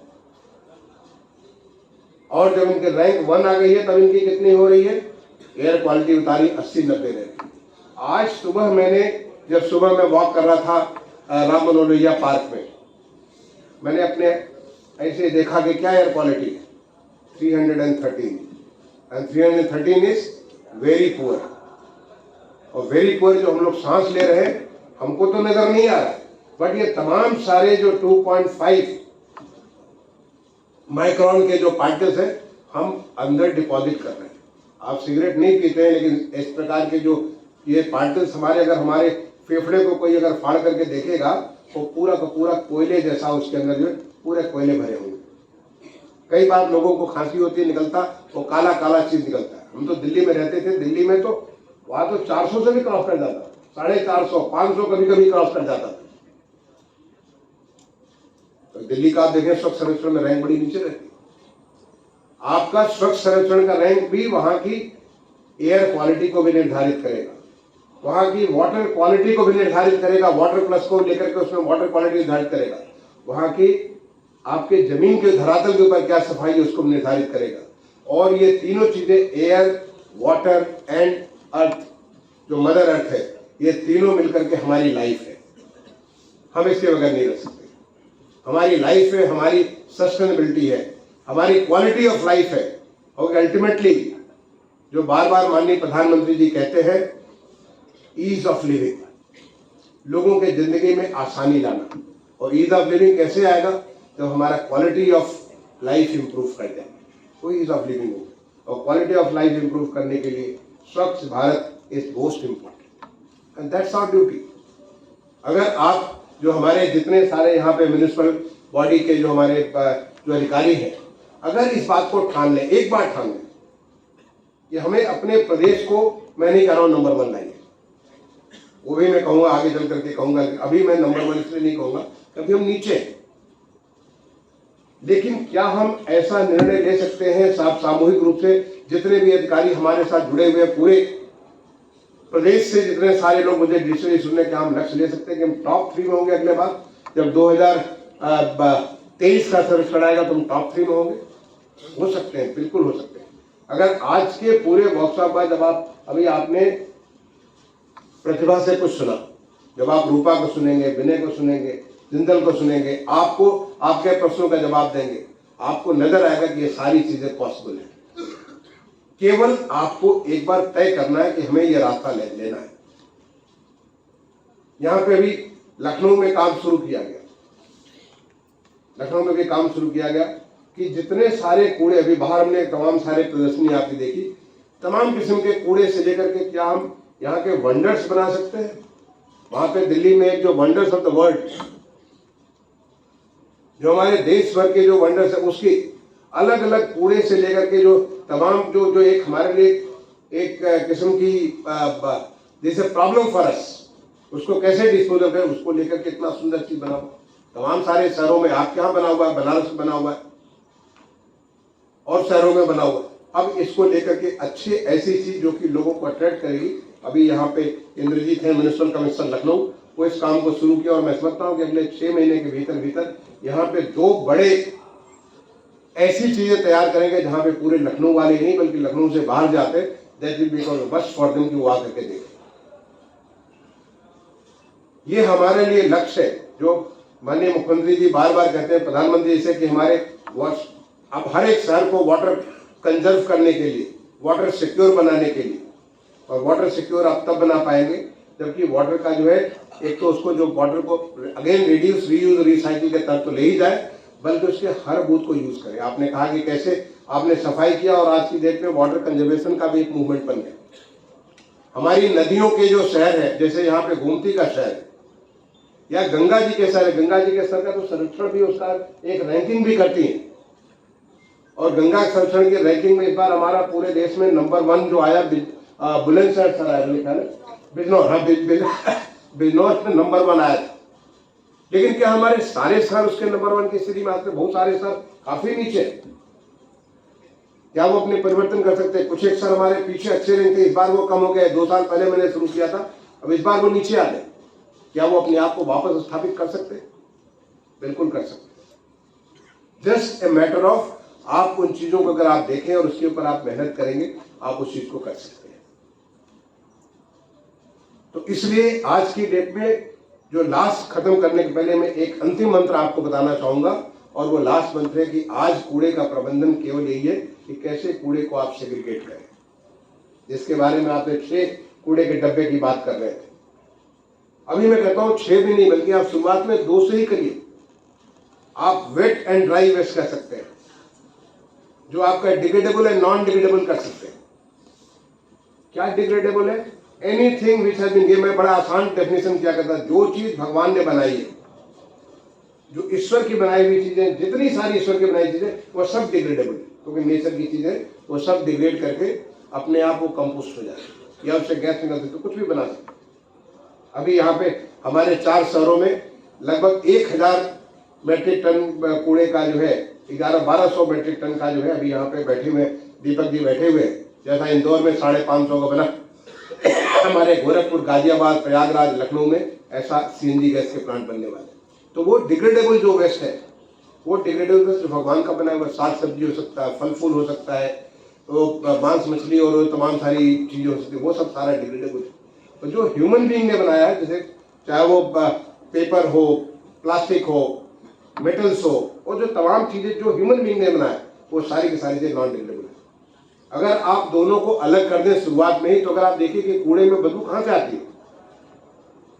और जब इनके रैंक 1 आ गई है तब इनकी कितनी हो रही है, एयर क्वालिटी उतारी 80-90 रैंक। आज सुबह जब सुबह मैं वॉक कर रहा था राम मनोरैया पार्क में, मैंने अपने ऐसे देखा कि क्या एयर क्वालिटी है, 313 एंड 313 इज वेरी पुअर। और वेरी पुअर जो हम लोग सांस ले रहे हैं, हमको तो नजर नहीं आ रहा, बट ये तमाम सारे जो 2.5 माइक्रोन के जो पार्टिकल्स हैं हम अंदर डिपॉजिट कर रहे हैं। आप सिगरेट नहीं पीते हैं, लेकिन इस प्रकार के जो ये पार्टिकल्स अगर हमारे फेफड़े को कोई अगर फाड़ करके देखेगा तो पूरा का पूरा कोयले जैसा उसके अंदर जो पूरे कोयले भरे होंगे। कई बार लोगों को खांसी होती है, निकलता वो काला काला चीज निकलता है। हम तो दिल्ली में रहते थे, दिल्ली में तो वहां तो 400 से भी क्रॉस कर जाता, 450, 500 कभी कभी क्रॉस कर जाता था। तो दिल्ली का आप देखें, स्वच्छ सर्वेक्षण में रैंक बड़ी नीचे रहती है। आपका स्वच्छ सर्वेक्षण का रैंक भी वहां की एयर क्वालिटी को भी निर्धारित करेगा, वहां की वाटर क्वालिटी को भी निर्धारित करेगा, वाटर प्लस को लेकर के उसमें वाटर क्वालिटी निर्धारित करेगा, वहां की आपके जमीन के धरातल के ऊपर क्या सफाई है उसको निर्धारित करेगा। और ये तीनों चीजें, एयर, वाटर एंड अर्थ, जो मदर अर्थ है, ये तीनों मिलकर के हमारी लाइफ है। हम इसके बगैर नहीं रह सकते। हमारी लाइफ है, हमारी सस्टेनेबिलिटी है, हमारी क्वालिटी ऑफ लाइफ है। और अल्टीमेटली जो बार बार माननीय प्रधानमंत्री जी कहते हैं, ईज ऑफ लिविंग, लोगों के जिंदगी में आसानी लाना। और ईज ऑफ लिविंग कैसे आएगा, जब हमारा क्वालिटी ऑफ लाइफ इंप्रूव कर जाए, वो ईज ऑफ लिविंग होगा। और क्वालिटी ऑफ लाइफ इंप्रूव करने के लिए Swachh Bharat is most important and that's our duty. अगर आप जो हमारे जितने सारे यहाँ पे म्युनिसिपल बॉडी के जो हमारे जो अधिकारी हैं, अगर इस बात को ठान लें, एक बार ठान लें कि हमें अपने प्रदेश को, मैं नहीं कह रहा हूं नंबर 1 लाइए, वो भी मैं कहूंगा, आगे चल करके कहूंगा, अभी मैं नंबर 1 इसलिए नहीं कहूंगा क्योंकि हम नीचे हैं। लेकिन क्या हम ऐसा निर्णय ले सकते हैं सामूहिक रूप से, जितने भी अधिकारी हमारे साथ जुड़े हुए पूरे प्रदेश से, जितने सारे लोग मुझे डिजिटली सुनने, क्या हम लक्ष्य ले सकते हैं कि हम टॉप 3 में होंगे अगले बार, जब 2023 का सर्वेक्षण आएगा तो हम टॉप 3 में होंगे? हो सकते हैं, बिल्कुल हो सकते हैं। अगर आज के पूरे वर्कशॉप में, जब अभी आपने प्रतिभा से कुछ सुना, जब आप रूपा को सुनेंगे, विनय को सुनेंगे, जिंदल को सुनेंगे, आपको आपके प्रश्नों का जवाब देंगे, आपको नजर आएगा कि ये सारी चीजें पॉसिबल है। केवल आपको एक बार तय करना है कि हमें ये रास्ता लेना है। यहां पे अभी लखनऊ में काम शुरू किया गया, लखनऊ में भी काम शुरू किया गया कि जितने सारे कूड़े, अभी बाहर हमने तमाम सारे प्रदर्शनी आपकी देखी, तमाम किस्म के कूड़े से लेकर के क्या हम यहाँ के वंडर्स बना सकते हैं। वहां पे दिल्ली में एक जो वंडर्स ऑफ द वर्ल्ड, जो हमारे देश भर के जो वंडर्स है, उसकी अलग अलग कूड़े से लेकर के जो तमाम जो एक हमारे लिए एक किस्म की जैसे प्रॉब्लम फॉर अस, उसको कैसे डिस्पोजल करें, उसको लेकर के इतना सुंदर चीज बना हुआ तमाम सारे शहरों में। आपके यहाँ बना हुआ है, बनारस में बना हुआ है और शहरों में बना हुआ है। अब इसको लेकर के अच्छी ऐसी चीज जो कि लोगों को अट्रैक्ट करेगी। अभी यहाँ पे इंद्रजीत है, म्युनिसिपल कमिश्नर लखनऊ, वो इस काम को शुरू किया और मैं समझता हूँ कि अगले 6 महीने के भीतर यहाँ पे 2 बड़े ऐसी चीजें तैयार करेंगे जहां पे पूरे लखनऊ वाले नहीं बल्कि लखनऊ से बाहर जाते, दैट विल बिकम बस फॉर देम कि वो आकर के देखें। ये हमारे लिए लक्ष्य है जो माननीय मुख्यमंत्री जी बार बार कहते हैं, प्रधानमंत्री से, कि हमारे वॉश, अब हर एक शहर को वाटर कंजर्व करने के लिए, वाटर सिक्योर बनाने के लिए, और वाटर सिक्योर आप तब बना पाएंगे जबकि वाटर का जो है, एक तो उसको जो वाटर को अगेन रिड्यूस, रीयूज, रिसाइकिल के तरफ तो ले ही जाए, बल्कि उसके हर बूथ को यूज करें। आपने कहा कि कैसे आपने सफाई किया और आज की डेट में वाटर कंजर्वेशन का भी एक मूवमेंट बन गया। हमारी नदियों के जो शहर है, जैसे यहाँ पे गोमती का शहर है या गंगा जी के शहर है, गंगा जी के शहर का तो संरक्षण भी, उसका एक रैंकिंग भी करती है, और गंगा संरक्षण की रैंकिंग में इस बार हमारा पूरे देश में नंबर 1 जो आया बुलंदशहर सर आया, मेरे ख्याल बिजनौर, हाँ बिजनौर में नंबर 1 आया था। लेकिन क्या हमारे सारे शहर उसके नंबर 1 की स्थिति में आते? बहुत सारे शहर काफी नीचे। क्या वो अपने परिवर्तन कर सकते हैं? कुछ एक शहर हमारे पीछे अच्छे रहे थे, इस बार वो कम हो गए। 2 साल पहले मैंने शुरू किया था, अब इस बार वो नीचे आ गए। क्या वो अपने आप को वापस स्थापित कर सकते? बिल्कुल कर सकते। जस्ट ए मैटर ऑफ, आप उन चीजों को अगर आप देखें और उसके ऊपर आप मेहनत करेंगे, आप उस चीज को कर सकते हैं। तो इसलिए आज की डेट में जो लास्ट खत्म करने के पहले मैं एक अंतिम मंत्र आपको बताना चाहूंगा, और वो लास्ट मंत्र है कि आज कूड़े का प्रबंधन केवल यही है कि कैसे कूड़े को आप सेग्रीगेट करें, जिसके बारे में आपने 6 कूड़े के डब्बे की बात कर रहे थे। अभी मैं कहता हूं 6 भी नहीं, बल्कि आप शुरुआत में 2 से ही करिए। आप वेट एंड ड्राई वेस्ट कर सकते हैं, जो आपका डिग्रेडेबल है, नॉन डिग्रेडेबल कर सकते हैं। क्या डिग्रेडेबल है? एनीथिंग विच हैज बीन, ये मैं बड़ा आसान डेफिनेशन क्या करता, जो चीज भगवान ने बनाई है, जो ईश्वर की बनाई हुई चीजें, जितनी सारी ईश्वर की बनाई चीजें, वो सब डिग्रेडेबल, क्योंकि नेचर की चीजें वो सब डिग्रेड करके अपने आप वो कंपोस्ट हो जाती है, या उससे गैस निकल सकते, कुछ भी बना सकते। अभी यहाँ पे हमारे 4 शहरों में लगभग 1000 मेट्रिक टन कूड़े का जो है, 1100-1200 मेट्रिक टन का जो है, अभी यहाँ पे बैठे हुए दीपक जी बैठे हुए, जैसा इंदौर में 550 का बना, हमारे गोरखपुर, गाजियाबाद, प्रयागराज, लखनऊ में ऐसा सीएनजी गैस के प्लांट बनने वाले। तो वो डिग्रेडेबल जो वेस्ट है, वो डिग्रेडेबल वेस्ट भगवान का बनाया हुआ, साग सब्जी हो सकता है, फल फूल हो सकता है, तो मांस मछली और तमाम सारी चीजें हो सकती है, वो सब सारा डिग्रेडेबल है। तो जो ह्यूमन बीइंग ने बनाया है, जैसे चाहे वो पेपर हो, प्लास्टिक हो, मेटल्स हो, और जो तमाम चीजें जो ह्यूमन बीइंग ने बनाया, वो सारी की सारी चीजें नॉन डिग्रेडेबल है। अगर आप दोनों को अलग कर दें शुरुआत में ही, तो अगर आप देखिए कि कूड़े में बदबू कहां से आती है,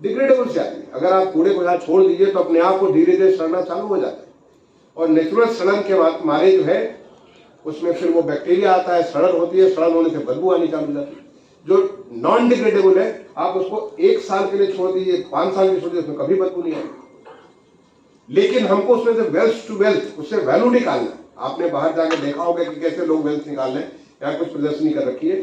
डिग्रेडेबल से आती है। अगर आप कूड़े को यहाँ छोड़ दीजिए तो अपने आप को धीरे धीरे सड़ना चालू हो जाता है, और नेचुरल सड़न के मारे जो है उसमें फिर वो बैक्टीरिया आता है, सड़न होती है, सड़न होने से बदबू आनी चालू हो जाती है। जो नॉन डिग्रेडेबल है, आप उसको 1 साल के लिए छोड़ दीजिए, 5 साल के लिए छोड़ दीजिए, उसमें कभी बदबू नहीं आएगी। लेकिन हमको उसमें से वेल्थ टू वेल्थ, उससे वैल्यू निकालना। आपने बाहर जाकर देखा होगा कि कैसे लोग वेल्थ निकाल रहे हैं, या कुछ प्रदर्शनी कर रखी है।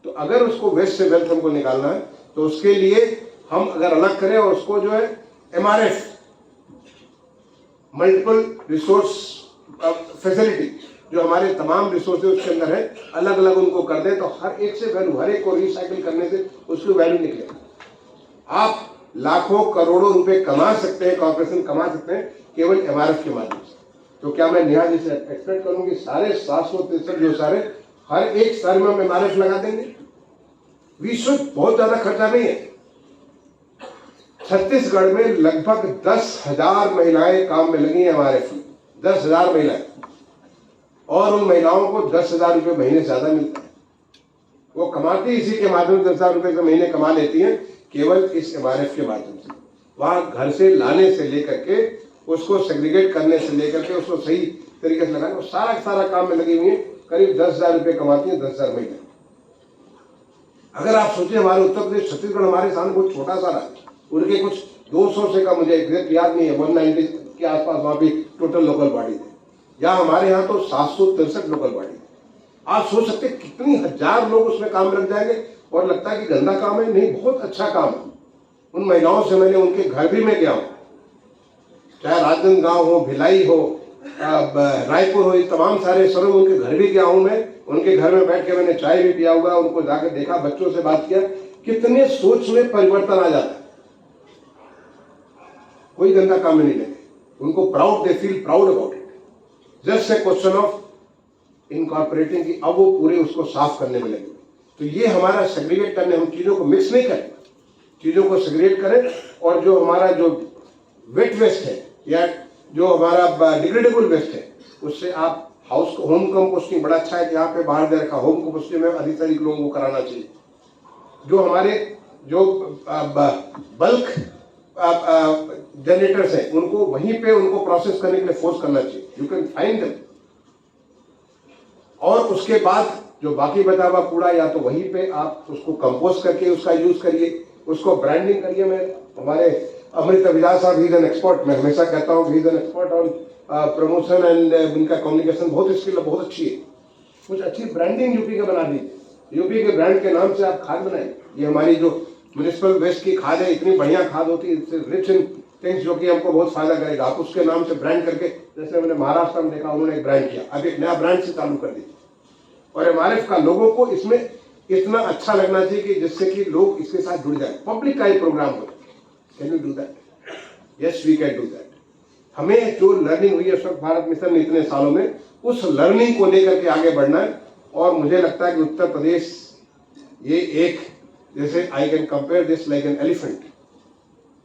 तो अगर उसको वेस्ट से वेल्थ हमको निकालना है, तो उसके लिए हम अगर अलग करें और उसको जो है MRF, मल्टीपल रिसोर्स फैसिलिटी, जो हमारे तमाम रिसोर्सेज उसके अंदर है, अलग अलग उनको कर दें, तो हर एक से वैल्यू, हर एक को रिसाइकिल करने से उसकी वैल्यू निकलेगी। आप लाखों करोड़ों रुपए कमा सकते हैं, कॉर्पोरेशन कमा सकते हैं केवल MRF के माध्यम से। तो क्या मैं निहाल से एक्सपेक्ट करूं कि सारे 763 जो सारे हर एक शहर में हम MRF लगा देंगे? विश्व बहुत ज्यादा खर्चा नहीं है। छत्तीसगढ़ में लगभग 10,000 महिलाएं काम में लगी हैं MRF में, 10,000 महिलाएं, और उन महिलाओं को 10,000 रुपये महीने से ज्यादा मिलता है। वो कमाती इसी के माध्यम से 10,000 रुपये महीने कमा लेती हैं, केवल इस MRF के माध्यम से। वहां घर से लाने से लेकर के, उसको सेग्रीगेट करने से लेकर के, उसको सही तरीके से लगाने, वो सारा काम में लगी हुई है। करीब 10,000 रुपये कमाती है 10,000 महिला। अगर आप सोचिए, हमारे उत्तर प्रदेश, छत्तीसगढ़ हमारे सामने बहुत छोटा सा रहा, उनके कुछ 200 से कम, मुझे एग्जैक्ट याद नहीं है, 190 के आसपास वहां भी टोटल लोकल बॉडी थे। या हमारे यहाँ तो 763 लोकल बॉडी थे। आप सोच सकते कितनी हजार लोग उसमें काम लग जाएंगे, और लगता है कि गंदा काम है, नहीं, बहुत अच्छा काम है। उन महिलाओं से मैंने उनके घर भी में गया हूँ, चाहे राजनांदगांव हो, भिलाई हो, रायपुर हो, तमाम सारे शहरों में उनके घर भी गया हूं मैं। उनके घर में बैठ के मैंने चाय भी पिया हुआ, उनको जाकर देखा, बच्चों से बात किया, कितने सोच में परिवर्तन आ जाता है। कोई गंदा काम में नहीं लगे, उनको proud, they feel proud about it. Just a question of incorporating की अब वो पूरे उसको साफ करने में लगे। तो ये हमारा सेग्रीगेट करने, हम चीजों को मिक्स नहीं करें, चीजों को सेग्रीगेट करें, और जो हमारा जो वेट वेस्ट है या जो हमारा डिग्रेडेबल वेस्ट है उससे आप हाउस को होम कंपोस्टिंग बड़ा अच्छा है कि यहाँ पे बाहर दे रखा, होम कंपोस्टिंग में अधिक से अधिक लोगों को कराना चाहिए। जो हमारे जो बल्क जनरेटर्स हैं उनको वहीं पे उनको प्रोसेस करने के लिए फोर्स करना चाहिए, यू कैन फाइंड देम। और उसके बाद जो बाकी बचा हुआ कूड़ा या तो वहीं पे आप उसको कंपोस्ट करके उसका यूज करिए, उसको ब्रांडिंग करिए। मैं हमारे अमृत अभिलाष साहब, ही इज एन एक्सपर्ट, मैं हमेशा कहता हूँ he is an expert on promotion and उनका कम्युनिकेशन बहुत स्किल बहुत अच्छी है। कुछ अच्छी ब्रांडिंग यूपी का बना दीजिए, यूपी के ब्रांड के नाम से आप खाद बनाए। ये हमारी जो म्युनिसिपल वेस्ट की खाद है इतनी बढ़िया खाद होती है, रिच इन थिंग्स, जो कि हमको बहुत फायदा करेगा। आप उसके नाम से ब्रांड करके, जैसे मैंने महाराष्ट्र में देखा उन्होंने एक ब्रांड किया, अब एक नया ब्रांड से चालू कर दीजिए। और एमआरएफ का लोगों को इसमें इतना अच्छा लगना चाहिए कि जिससे कि लोग इसके साथ जुड़ जाए, पब्लिक का ही प्रोग्राम हो। Can you do that? Yes we can do that. हमें जो लर्निंग हुई है स्वच्छ भारत मिशन में इतने सालों में, उस लर्निंग को लेकर के आगे बढ़ना है। और मुझे लगता है कि उत्तर प्रदेश ये एक, जैसे I can compare this like an elephant,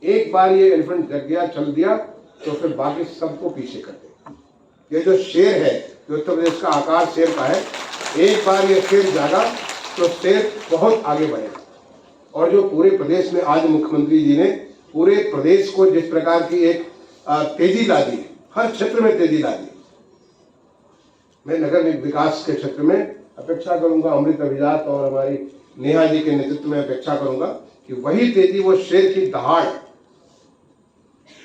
एक बार ये एलिफेंट जग गया, चल दिया, तो फिर बाकी सबको पीछे कर देगा। ये जो शेर है, जो उत्तर प्रदेश का आकार शेर का है, एक बार ये शेर जागा तो शेर बहुत आगे बढ़ेगा। और जो पूरे प्रदेश में आज मुख्यमंत्री जी ने पूरे प्रदेश को जिस प्रकार की एक तेजी ला दी, हर क्षेत्र में तेजी ला दी, मैं नगर विकास के क्षेत्र में अपेक्षा करूंगा अमृत अभिलाष और हमारी नेहा जी के नेतृत्व में अपेक्षा करूंगा कि वही तेजी, वो शेर की दहाड़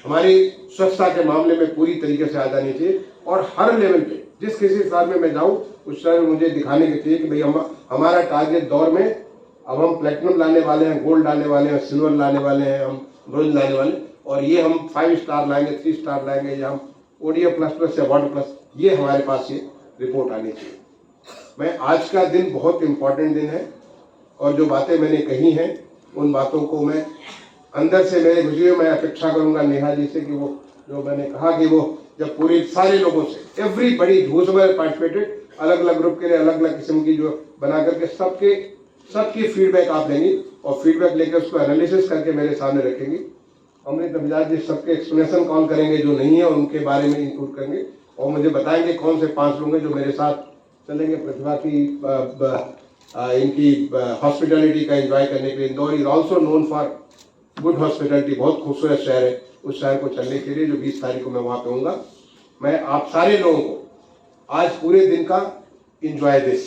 हमारी स्वच्छता के मामले में पूरी तरीके से आ जानी चाहिए। और हर लेवल पे, जिस किसी शहर में मैं जाऊं उस शहर में मुझे दिखाने के चाहिए कि भाई हमारा टारगेट दौर में अब हम प्लेटिनम लाने वाले हैं, गोल्ड लाने वाले हैं, सिल्वर लाने वाले हैं, हम ब्रोंज लाने वाले, और ये हम 5 स्टार लाएंगे, 3 स्टार लाएंगे, या हम ODA++ या वाटर+, ये हमारे पास ये रिपोर्ट आनी चाहिए। मैं आज का दिन बहुत इंपॉर्टेंट दिन है, और जो बातें मैंने कही हैं उन बातों को मैं अंदर से मेरे घुसे हुए मैं अपेक्षा करूंगा नेहा जी से कि वो जो मैंने कहा कि वो जब पूरे सारे लोगों से, एवरीबडी हूएवर पार्टिसिपेटेड, अलग अलग ग्रुप के लिए अलग अलग किस्म की जो बना करके सबकी फीडबैक आप लेंगी, और फीडबैक लेकर उसको एनालिसिस करके मेरे सामने रखेंगी। अमृत अभिलाष जी सबके एक्सप्लेनेशन कौन करेंगे, जो नहीं है उनके बारे में इंक्लूड करेंगे, और मुझे बताएंगे कौन से 5 लोग हैं जो मेरे साथ चलेंगे प्रतिभा की इनकी हॉस्पिटैलिटी का एंजॉय करने के लिए। Indore is also known for good hospitality, बहुत खूबसूरत शहर है, उस शहर को चलने के लिए जो 20 तारीख को मैं वहां पे हूँगा। मैं आप सारे लोगों को आज पूरे दिन का एंजॉय दिस,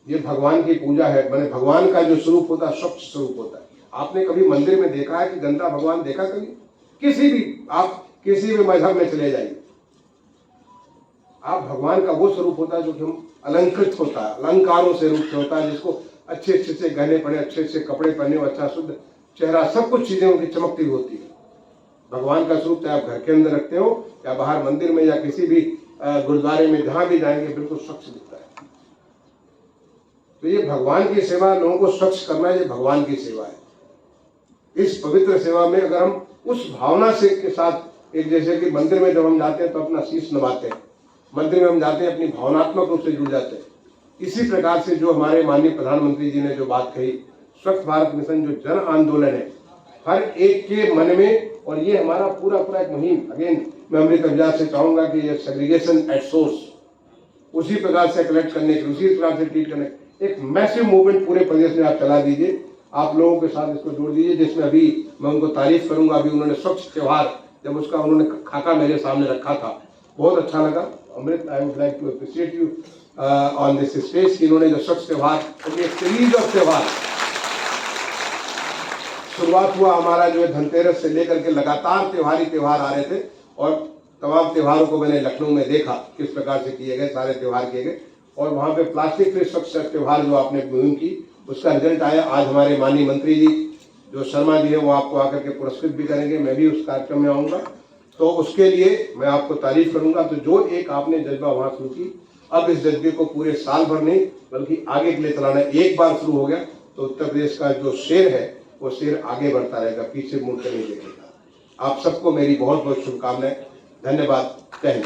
ये भगवान की पूजा है। मैंने भगवान का जो स्वरूप होता है स्वच्छ स्वरूप होता है। आपने कभी मंदिर में देखा है कि गंदा भगवान देखा कभी? किसी भी, आप किसी भी मजहब में चले जाइए, आप भगवान का वो स्वरूप होता है जो कि हम अलंकृत होता है, अलंकारों से रूप से होता है, जिसको अच्छे अच्छे से गहने पहने, अच्छे अच्छे कपड़े पहने, अच्छा शुद्ध चेहरा, सब कुछ चीजें उनकी चमकती होती है। भगवान का स्वरूप चाहे आप घर के अंदर रखते हो या बाहर मंदिर में या किसी भी गुरुद्वारे में, जहां भी जाएंगे बिल्कुल स्वच्छ दिखता है। तो ये भगवान की सेवा, लोगों को स्वच्छ करना, ये भगवान की सेवा है। इस पवित्र सेवा में अगर हम उस भावना से के साथ, एक जैसे कि मंदिर में जब हम जाते हैं तो अपना शीश नवाते हैं, मंदिर में हम जाते हैं अपनी भावनात्मक रूप से जुड़ जाते हैं। इसी प्रकार से जो हमारे माननीय प्रधानमंत्री जी ने जो बात कही, स्वच्छ भारत मिशन जो जन आंदोलन है हर एक के मन में, और ये हमारा पूरा एक मुहिम, अगेन मैं अमृत अभिलाष से चाहूंगा कि ये सेग्रीगेशन एट सोर्स, उसी प्रकार से कलेक्ट करने के, उसी प्रकार से ट्रीट करने, एक मैसिव मूवमेंट पूरे प्रदेश में आप चला दीजिए, आप लोगों के साथ इसको जोड़ दीजिए, जिसमें अभी मैं उनको तारीफ करूंगा। अभी उन्होंने स्वच्छ त्योहार, जब उसका उन्होंने खाका मेरे सामने रखा था, बहुत अच्छा लगा। Amrit, I would like to appreciate you on this stage कि इन्होंने जो स्वच्छ त्योहार, एक सीरीज ऑफ त्योहार शुरुआत हुआ हमारा जो है धनतेरस से लेकर के लगातार त्योहार आ रहे थे, और तमाम त्योहारों को मैंने लखनऊ में देखा किस प्रकार से किए गए, सारे त्योहार किए गए, और वहां पे प्लास्टिक फ्री स्वच्छ त्योहार जो आपने मुहिम की, उसका रिजल्ट आया। आज हमारे माननीय मंत्री जी जो शर्मा जी है वो आपको आकर के पुरस्कृत भी करेंगे, मैं भी उस कार्यक्रम में आऊंगा, तो उसके लिए मैं आपको तारीफ करूंगा। तो जो एक आपने जज्बा वहां शुरू की, अब इस जज्बे को पूरे साल भर नहीं बल्कि आगे के लिए चलाना। एक बार शुरू हो गया तो उत्तर प्रदेश का जो शेर है वो शेर आगे बढ़ता रहेगा, पीछे मुड़ कर नहीं देखेगा। आप सबको मेरी बहुत बहुत शुभकामनाएं, धन्यवाद, जय हिंद।